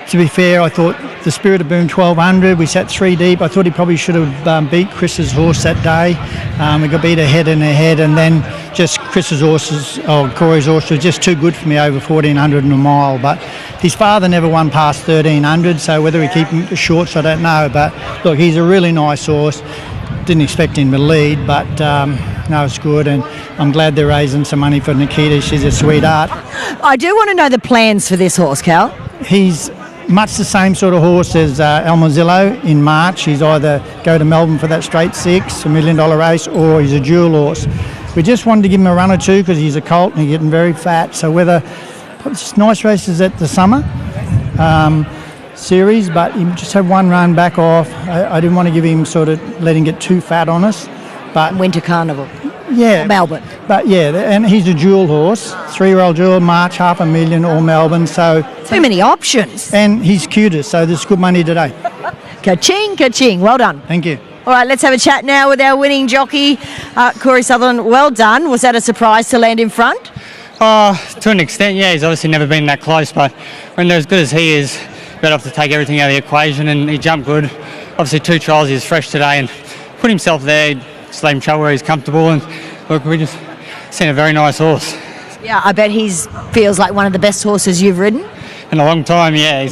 to be fair, I thought the Spirit of Boom 1200, we sat 3 deep. I thought he probably should have beat Chris's horse that day. We got beat ahead and ahead, and then just Chris's horses, Corey's horse was just too good for me over 1400 a mile. But his father never won past 1300, so whether he keep him to shorts, I don't know. But look, he's a really nice horse. Didn't expect him to lead, but no, it's good, and I'm glad they're raising some money for Nikita. She's a sweetheart. I do want to know the plans for this horse, Cal. He's much the same sort of horse as El Mozillo in March. He's either go to Melbourne for that straight 6, $1 million race, or he's a dual horse. We just wanted to give him a run or two because he's a colt and he's getting very fat. So whether it's nice races at the summer series, but he just had one run back off. I didn't want to give him let him get too fat on us. But Winter Carnival. Yeah. Or Melbourne. But yeah, and he's a dual horse, 3-year-old dual, March, $500,000 or Melbourne. So too many options. And he's cutest, so there's good money today. Ka-ching, ka-ching. Well done. Thank you. All right, let's have a chat now with our winning jockey, Corey Sutherland. Well done. Was that a surprise to land in front? To an extent, yeah. He's obviously never been that close, but when they're as good as he is, better off to take everything out of the equation, and he jumped good. Obviously 2 trials, he was fresh today and put himself there, just let him travel where he's comfortable, and look, we just seen a very nice horse. Yeah, I bet he feels like one of the best horses you've ridden. In a long time, yeah. He's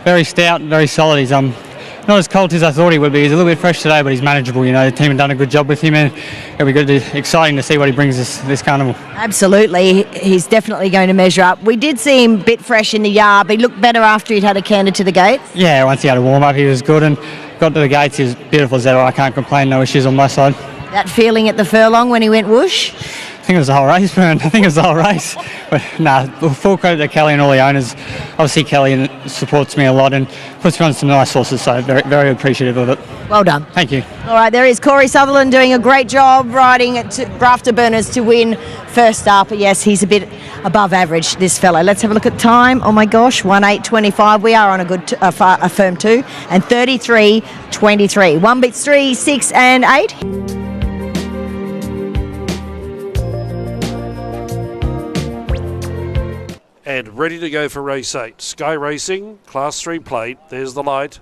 very stout, very solid. He's not as cold as I thought he would be. He's a little bit fresh today, but he's manageable. You know, the team have done a good job with him, and it'll be good, exciting to see what he brings this carnival. Absolutely, he's definitely going to measure up. We did see him a bit fresh in the yard, but he looked better after he'd had a canter to the gates. Yeah, once he had a warm up, he was good, and got to the gates. He was beautiful as ever. I can't complain. No issues on my side. That feeling at the furlong when he went whoosh? I think it was the whole race, man. I think it was the whole race. But full credit to Kelly and all the owners. Obviously, Kelly supports me a lot and puts me on some nice horses, so very, very appreciative of it. Well done. Thank you. All right, there is Corey Sutherland doing a great job riding at Grafter Burners to win first up. But yes, he's a bit above average, this fellow. Let's have a look at time. Oh my gosh, 1:08.25. We are on a good a firm 2 and 33.23. 1 beats 3, 6 and 8. And ready to go for race 8. Sky Racing, Class 3 plate. There's the light.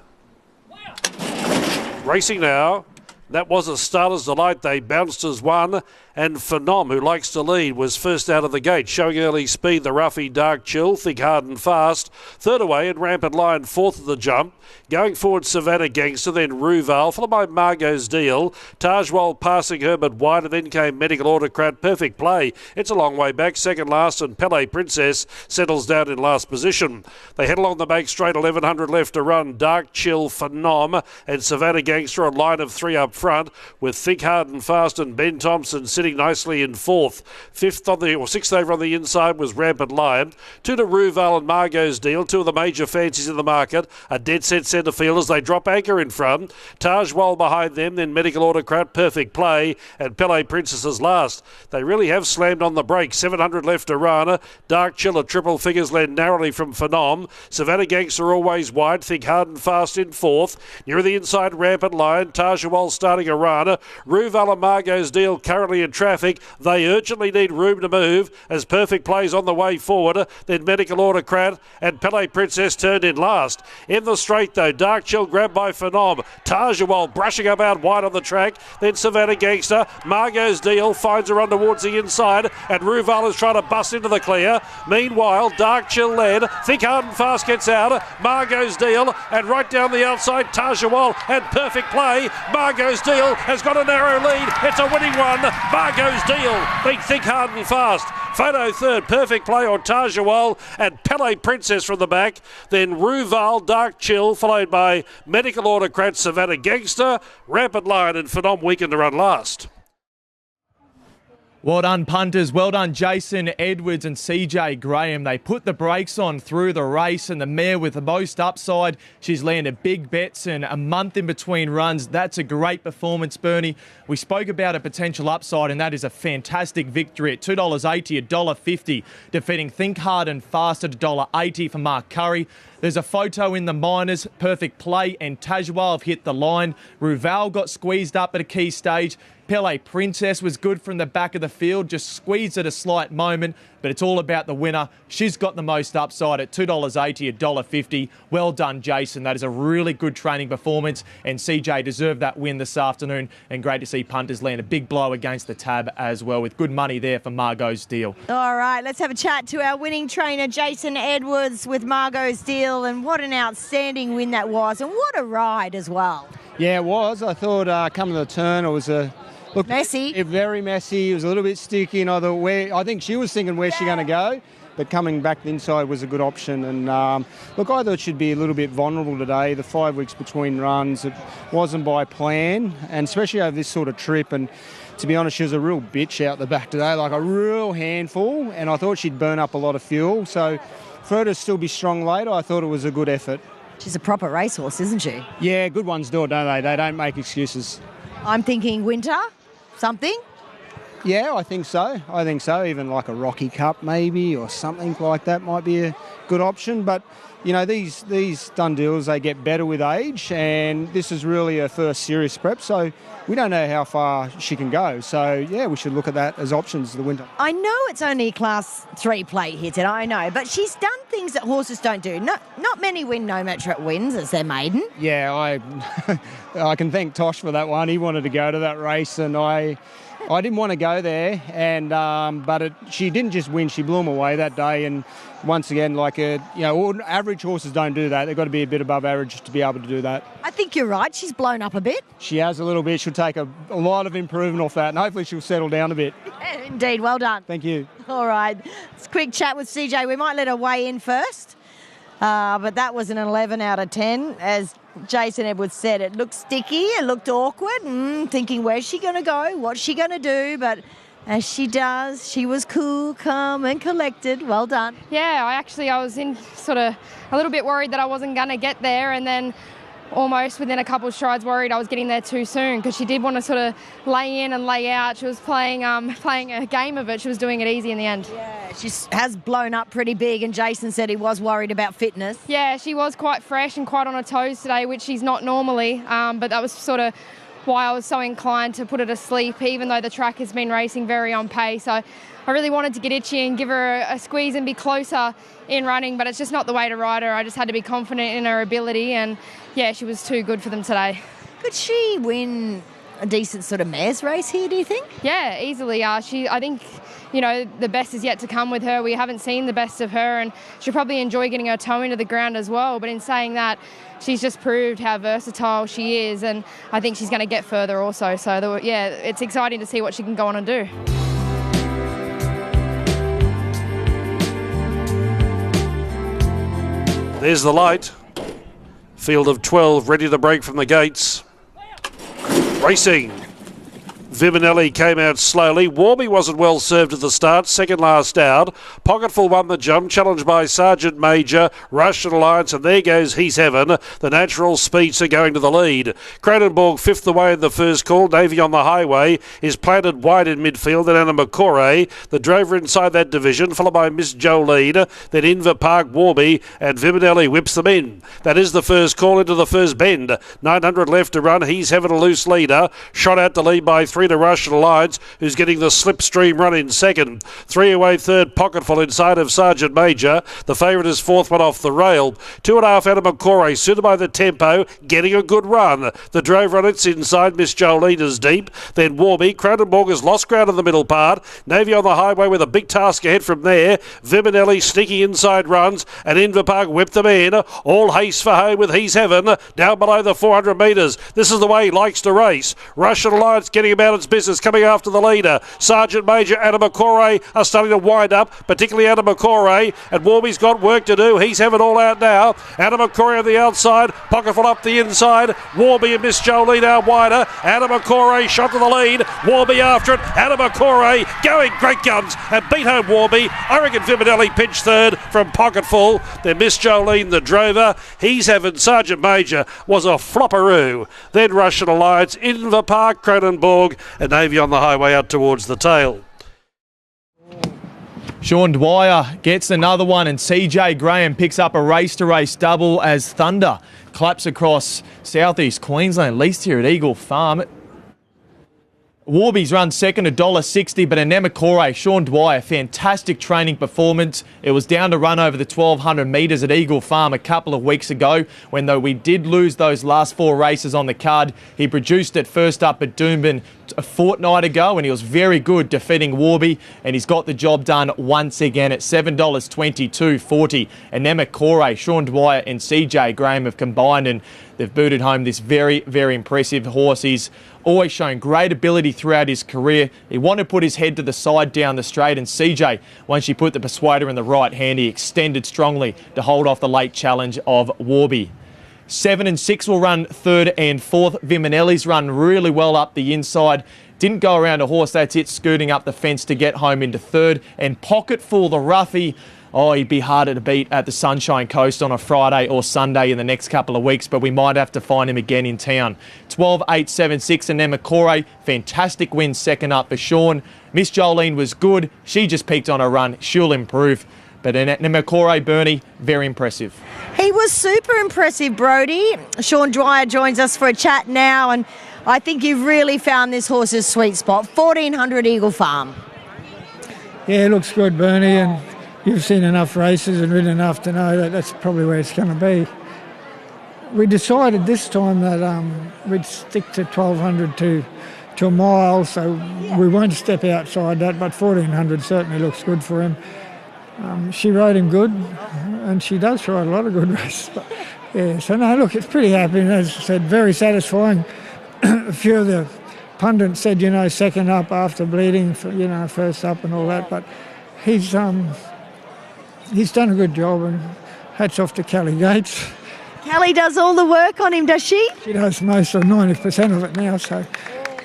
Racing now. That was a starter's delight. They bounced as one. And Phenom, who likes to lead, was first out of the gate, showing early speed. The Roughy Dark Chill, Thick Hard and Fast. Third away and Rampant Lion, fourth of the jump. Going forward, Savannah Gangster, then Ruval, followed by Margot's Deal. Tajwal passing her, but wide, and then came Medical Autocrat. Perfect play. It's a long way back. Second last, and Pele Princess settles down in last position. They head along the bank straight, 1100 left to run. Dark Chill, Phenom, and Savannah Gangster, a line of 3 up front. front, with Think Hard and Fast and Ben Thompson sitting nicely in fourth. Sixth over on the inside was Rampant Lion. 2 to Ruval and Margot's Deal, 2 of the major fancies in the market. A dead set centre field as they drop anchor in front. Tajwal behind them, then Medical Autocrat, Perfect Play, and Pele Princesses last. They really have slammed on the break. 700 left to Rana. Dark Chill at triple figures led narrowly from Phenom. Savannah Gangster always wide. Think Hard and Fast in fourth. Near the inside, Rampant Lion. Tajwal starting a Rana. Ruval and Margot's Deal currently in traffic. They urgently need room to move as Perfect Play's on the way forward. Then Medical Autocrat and Pele Princess turned in last. In the straight though, Dark Chill grabbed by Phenom. Tajwal brushing about wide on the track. Then Savannah Gangster. Margot's Deal finds her on towards the inside, and Ruval is trying to bust into the clear. Meanwhile, Dark Chill led. Think Hard and Fast gets out. Margot's Deal, and right down the outside, Tajwal and Perfect Play. Margot's Deal has got a narrow lead. It's a winning one. Margot's Deal beat Think Hard and Fast. Photo third, Perfect Play or Tajwal, and Pele Princess from the back. Then Ruval, Dark Chill, followed by Medical Autocrat, Savannah Gangster, Rampant Lion and Phenom weakened to run last. Well done, punters. Well done, Jason Edwards and CJ Graham. They put the brakes on through the race, and the mare with the most upside, she's landed big bets and a month in between runs. That's a great performance, Bernie. We spoke about a potential upside, and that is a fantastic victory at $2.80, $1.50, defeating Think Hard and Fast at $1.80 for Mark Curry. There's a photo in the minors. Perfect Play and Tajwal have hit the line. Ruval got squeezed up at a key stage. Pele Princess was good from the back of the field, just squeezed at a slight moment, but it's all about the winner. She's got the most upside at $2.80, $1.50. Well done, Jason. That is a really good training performance, and CJ deserved that win this afternoon, and great to see punters land a big blow against the tab as well, with good money there for Margot's Deal. All right, let's have a chat to our winning trainer, Jason Edwards, with Margot's Deal, and what an outstanding win that was, and what a ride as well. Yeah, it was. I thought coming to the turn, it was messy. Very messy. It was a little bit sticky, and I think she was thinking where's she going to go, but coming back the inside was a good option. And look, I thought she'd be a little bit vulnerable today. The 5 weeks between runs, it wasn't by plan, and especially over this sort of trip. And to be honest, she was a real bitch out the back today, like a real handful, and I thought she'd burn up a lot of fuel. So for her to still be strong later, I thought it was a good effort. She's a proper racehorse, isn't she? Yeah, good ones do it, don't they? They don't make excuses. I'm thinking winter, something? Yeah, I think so. Even like a Rocky Cup maybe, or something like that might be a good option. But, you know, these done deals, they get better with age, and this is really her first serious prep, so we don't know how far she can go. So, yeah, we should look at that as options the winter. I know it's only Class 3 plate here today, I know, but she's done things that horses don't do. Not many win No Metric wins as their maiden. Yeah, I can thank Tosh for that one. He wanted to go to that race, and I didn't want to go there, and but she didn't just win; she blew him away that day. And once again, average horses don't do that. They've got to be a bit above average to be able to do that. I think you're right. She's blown up a bit. She has a little bit. She'll take a lot of improvement off that, and hopefully she'll settle down a bit. Yeah, indeed, well done. Thank you. All right, it's a quick chat with CJ. We might let her weigh in first, but that was an 11 out of 10, as Jason Edwards said. It looked sticky, it looked awkward, thinking where's she going to go, what's she going to do, but as she does, she was cool, calm and collected. Well done. Yeah, I was in sort of a little bit worried that I wasn't going to get there, and then almost within a couple of strides worried I was getting there too soon, because she did want to sort of lay in and lay out. She was playing a game of it. She was doing it easy in the end. Yeah, she has blown up pretty big, and Jason said he was worried about fitness. Yeah, she was quite fresh and quite on her toes today, which she's not normally, but that was sort of why I was so inclined to put her to sleep, even though the track has been racing very on pace. So I really wanted to get itchy and give her a squeeze and be closer in running, but it's just not the way to ride her. I just had to be confident in her ability, and yeah, she was too good for them today. Could she win a decent sort of mares race here, do you think? Yeah, easily. I think, the best is yet to come with her. We haven't seen the best of her, and she'll probably enjoy getting her toe into the ground as well. But in saying that, she's just proved how versatile she is, and I think she's going to get further also. So, it's exciting to see what she can go on and do. There's the light. Field of 12 ready to break from the gates. Racing. Viminelli came out slowly. Warby wasn't well served at the start, second last out. Pocketful won the jump, challenged by Sergeant Major, Russian Alliance, and there goes He's Heaven. The Natural Speedster going to the lead. Cronenborg fifth away in the first call. Navy on the Highway is planted wide in midfield. Then Anna McCoray, the drover inside that division, followed by Miss Jolene. Then Inver Park, Warby, and Viminelli whips them in. That is the first call into the first bend. 900 left to run. He's Heaven, a loose leader. Shot out the lead by 3 to Russian Alliance, who's getting the slipstream run in second. 3 away third, Pocketful inside of Sergeant Major. The favourite is fourth one off the rail. 2.5 out of McCoray, suited by the tempo, getting a good run. The drove on its inside, Miss Jolene is deep. Then Warby. Cronenborg has lost ground in the middle part. Navy on the Highway with a big task ahead from there. Viminelli sneaky inside runs, and Inver Park whipped them in. All haste for home with He's Heaven down below the 400 metres. This is the way he likes to race. Russian Alliance getting about its business, coming after the leader. Sergeant Major, Anna McCoray are starting to wind up, particularly Anna McCoray, and Warby's got work to do. He's having all out now. Anna McCoray on the outside, Pocketful up the inside. Warby and Miss Jolene out wider. Anna McCoray shot to the lead. Warby after it. Anna McCoray going great guns and beat home Warby. I reckon Viminelli pinched third from Pocketful. Then Miss Jolene, the drover. He's having Sergeant Major was a flopperoo. Then Russian Alliance, Inver Park, Cronenborg, and Navy on the Highway out towards the tail. Sean Dwyer gets another one, and CJ Graham picks up a race-to-race double as Thunder claps across southeast Queensland, at least here at Eagle Farm. Warby's run second, $1.60, but Anemakore, Sean Dwyer, fantastic training performance. It was down to run over the 1,200 metres at Eagle Farm a couple of weeks ago, when though we did lose those last 4 races on the card. He produced it first up at Doomben a fortnight ago, and he was very good defeating Warby, and he's got the job done once again at $7.22.40. Anemakore, Sean Dwyer and CJ Graham have combined, and they've booted home this very, very impressive horse. He's always shown great ability throughout his career. He wanted to put his head to the side down the straight, and CJ, once she put the persuader in the right hand, he extended strongly to hold off the late challenge of Warby. 7 and 6 will run third and fourth. Viminelli's run really well up the inside. Didn't go around a horse, that's it, scooting up the fence to get home into third. And Pocketful, the roughie, he'd be harder to beat at the Sunshine Coast on a Friday or Sunday in the next couple of weeks, but we might have to find him again in town. 12.876, and Anemakore, fantastic win second up for Sean. Miss Jolene was good. She just peaked on her run. She'll improve. But Anemakore, Bernie, very impressive. He was super impressive, Brody. Sean Dwyer joins us for a chat now, and I think you've really found this horse's sweet spot. 1,400 Eagle Farm. Yeah, it looks good, Bernie, and you've seen enough races and ridden enough to know that that's probably where it's going to be. We decided this time that we'd stick to 1,200 to a mile, so we won't step outside that, but 1,400 certainly looks good for him. She rode him good, and she does ride a lot of good races. But, yeah, so no, look, it's pretty happy, and as I said, very satisfying. A few of the pundits said, second up after bleeding, first up and all that, but he's done a good job, and hats off to Kelly Gates. Kelly does all the work on him, does she? She does most of 90% of it now, so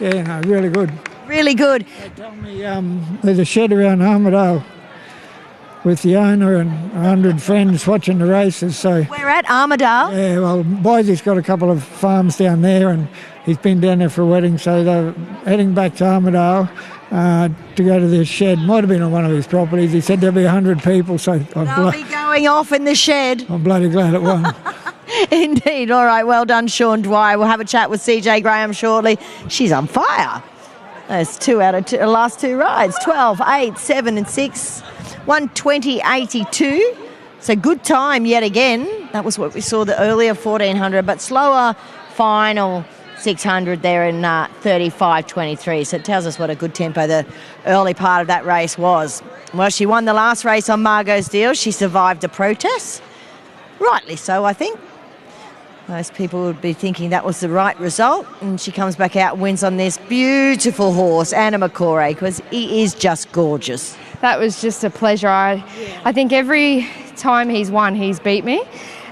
yeah, no, really good. Really good. They tell me there's a shed around Armidale with the owner and 100 friends watching the races. So we're at Armidale. Yeah, well, Boise's got a couple of farms down there, and he's been down there for a wedding, so they're heading back to Armidale to go to the shed. Might have been on one of his properties. He said there'll be 100 people, so they'll be going off in the shed. I'm bloody glad it won. Indeed. All right, well done, Sean Dwyer. We'll have a chat with CJ Graham shortly. She's on fire. That's 2 out of the last 2 rides. 12, 8, 7 and 6. 120.82. So good time yet again. That was what we saw the earlier 1,400, but slower final 600 there in 35.23. So it tells us what a good tempo the early part of that race was. Well, she won the last race on Margot's Deal. She survived a protest. Rightly so, I think. Most people would be thinking that was the right result, and she comes back out and wins on this beautiful horse, Anemakore, because he is just gorgeous. That was just a pleasure. I think every time he's won, he's beat me,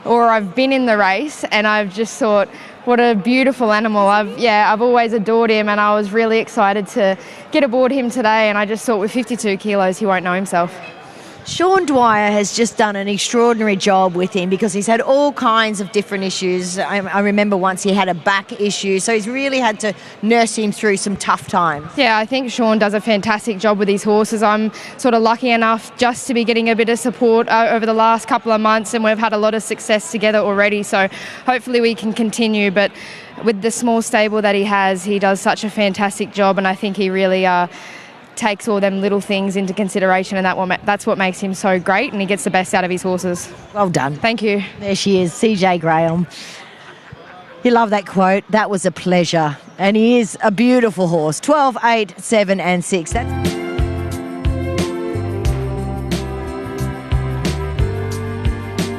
or I've been in the race and I've just thought, what a beautiful animal. I've always adored him, and I was really excited to get aboard him today, and I just thought with 52 kilos he won't know himself. Sean Dwyer has just done an extraordinary job with him because he's had all kinds of different issues. I remember once he had a back issue, so he's really had to nurse him through some tough times. Yeah, I think Sean does a fantastic job with his horses. I'm sort of lucky enough just to be getting a bit of support over the last couple of months, and we've had a lot of success together already, so hopefully we can continue. But with the small stable that he has, he does such a fantastic job, and I think he really takes all them little things into consideration, and that's what makes him so great, and he gets the best out of his horses. Well done. Thank you. There she is, CJ Graham. You love that quote. That was a pleasure. And he is a beautiful horse. 12, 8, 7 and 6.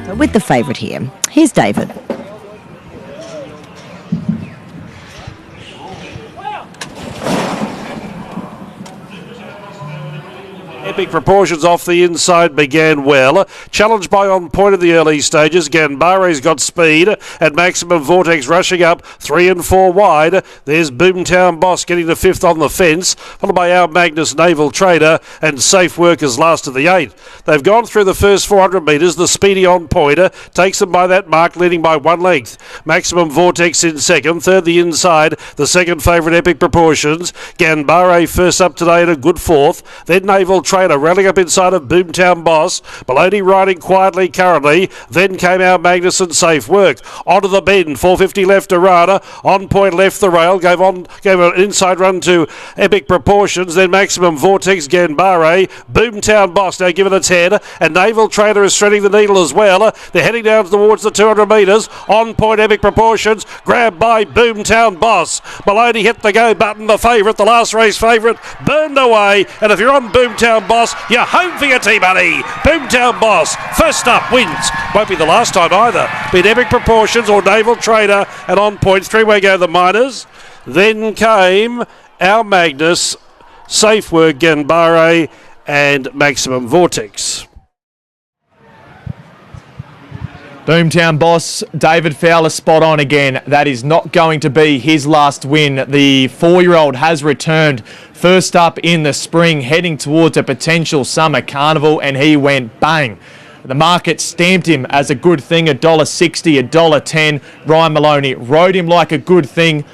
So with the favourite here, here's David. Epic Proportions off the inside began well. Challenged by On Point in the early stages. Ganbare's got speed, and Maximum Vortex rushing up 3 and 4 wide. There's Boomtown Boss getting to 5th on the fence, followed by Our Magnus Naval Trader and Safe Workers last of the 8. They've gone through the first 400 metres. The speedy On Pointer takes them by that mark, leading by 1 length. Maximum Vortex in second. Third the inside, the second favourite Epic Proportions. Ganbare first up today in a good 4th. Then Naval Trader rallying up inside of Boomtown Boss. Maloney riding quietly currently. Then came Our Magnus and Safe Work. Onto the bend, 450 left to Rada. On Point left the rail, gave an inside run to Epic Proportions. Then Maximum Vortex, Ganbare. Boomtown Boss now given its head, and Naval Trader is threading the needle as well. They're heading down towards the 200 metres. On Point Epic Proportions, grabbed by Boomtown Boss. Maloney hit the go button, the favourite, the last race favourite, burned away. And if you're on Boomtown Boss, you're home for your T-Money. Boomtown Boss, first up, wins. Won't be the last time either. Beat Epic Proportions or Naval Trader, and On Point, 3-way go the Miners. Then came Our Magnus, Safe Work, Ganbare and Maximum Vortex. Boomtown Boss, David Fowler spot on again. That is not going to be his last win. The 4-year-old has returned first up in the spring, heading towards a potential summer carnival, and he went bang. The market stamped him as a good thing, $1.60, $1.10. Ryan Maloney rode him like a good thing.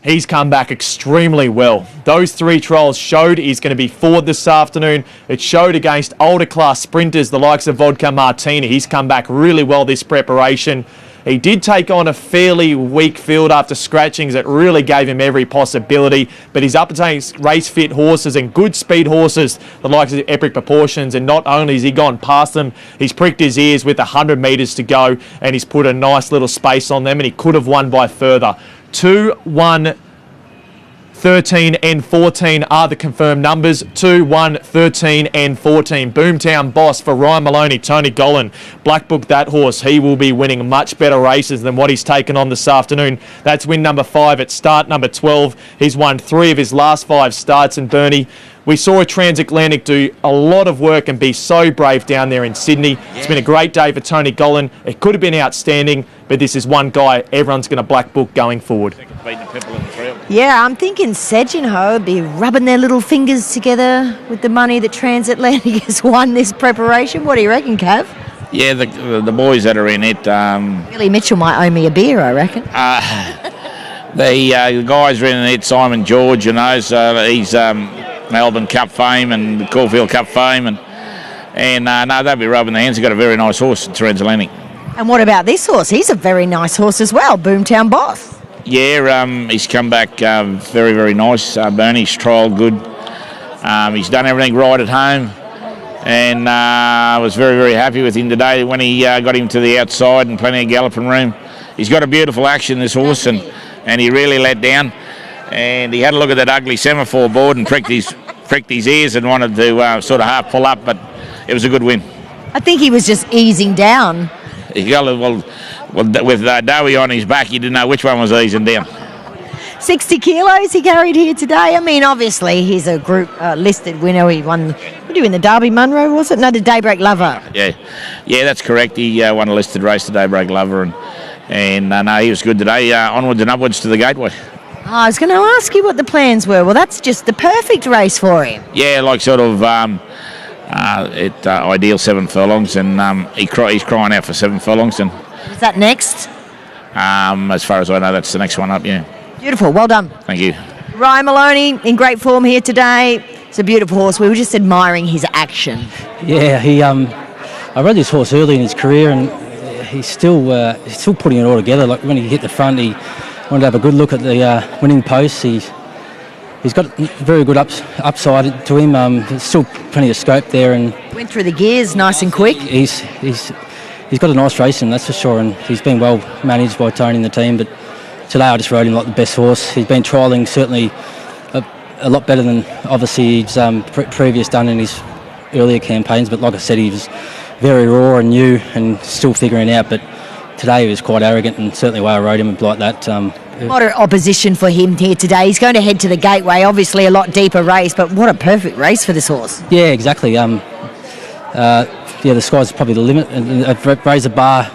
He's come back extremely well. Those 3 trials showed he's going to be forward this afternoon. It showed against older class sprinters, the likes of Vodka Martini. He's come back really well this preparation. He did take on a fairly weak field after scratchings that really gave him every possibility, but he's up against race-fit horses and good speed horses, the likes of Epic Proportions, and not only has he gone past them, he's pricked his ears with 100 metres to go, and he's put a nice little space on them, and he could have won by further. 2, 1, 13 and 14 are the confirmed numbers. 2, 1, 13 and 14. Boomtown Boss for Ryan Maloney, Tony Gollan. Black Book that horse. He will be winning much better races than what he's taken on this afternoon. That's win number 5 at start number 12. He's won 3 of his last 5 starts, and Bernie, we saw a Transatlantic do a lot of work and be so brave down there in Sydney. Yeah. It's been a great day for Tony Gollan. It could have been outstanding, but this is one guy everyone's going to black book going forward. Yeah, I'm thinking Sedgenho would be rubbing their little fingers together with the money that Transatlantic has won this preparation. What do you reckon, Cav? Yeah, the boys that are in it. Billy Mitchell might owe me a beer, I reckon. The guys are in it. Simon George, you know, so he's Melbourne Cup fame and Caulfield Cup fame, and no, they'll be rubbing their hands. He's got a very nice horse, Transatlantic. And what about this horse? He's a very nice horse as well, Boomtown Boss. Yeah, he's come back very, very nice. Bernie's trialled good. He's done everything right at home, and I was very, very happy with him today when he got him to the outside and plenty of galloping room. He's got a beautiful action, this horse, and he really let down. And he had a look at that ugly semaphore board and pricked his ears and wanted to sort of half pull up, but it was a good win. I think he was just easing down. Well, with Dowie on his back, you didn't know which one was easing down. 60 kilos he carried here today. I mean, obviously, he's a group listed winner. He won, what do you in the Derby Munro, was it? No, the Daybreak Lover. Yeah, that's correct. He won a listed race, the Daybreak Lover, And no, he was good today. Onwards and upwards to the Gateway. I was going to ask you what the plans were. Well, that's just the perfect race for him. Yeah, like sort of ideal 7 furlongs, and he's crying out for 7 furlongs. And Is that next? as far as I know, that's the next one up. Yeah. Beautiful. Well done. Thank you. Ryan Maloney in great form here today. It's a beautiful horse. We were just admiring his action. Yeah, I rode this horse early in his career, and he's still putting it all together. Like when he hit the front, he wanted to have a good look at the winning post. He's got very good upside to him. There's still plenty of scope there, and Went through the gears nice and quick. he's got a nice race in him, that's for sure, and he's been well managed by Tony and the team. But today I just rode him like the best horse. He's been trialling certainly a lot better than obviously he's previous done in his earlier campaigns. But like I said, he was very raw and new and still figuring out. But today he was quite arrogant, and certainly the way I rode him like that. Moderate opposition for him here today. He's going to head to the Gateway, obviously a lot deeper race, but what a perfect race for this horse. Yeah, exactly. The sky's probably the limit, and I've raised the bar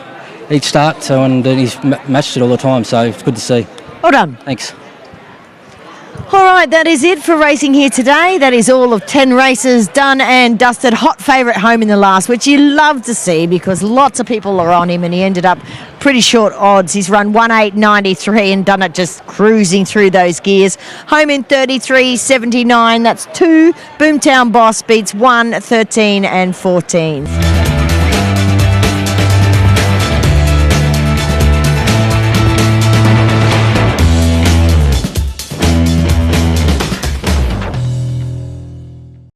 each start, and he's matched it all the time, so it's good to see. Well done. Thanks. All right, that is it for racing here today. That is all of 10 races done and dusted. Hot favourite home in the last, which you love to see because lots of people are on him, and he ended up pretty short odds. He's run 1.893 and done it just cruising through those gears. Home in 33.79. That's 2. Boomtown Boss beats 1, 13 and 14.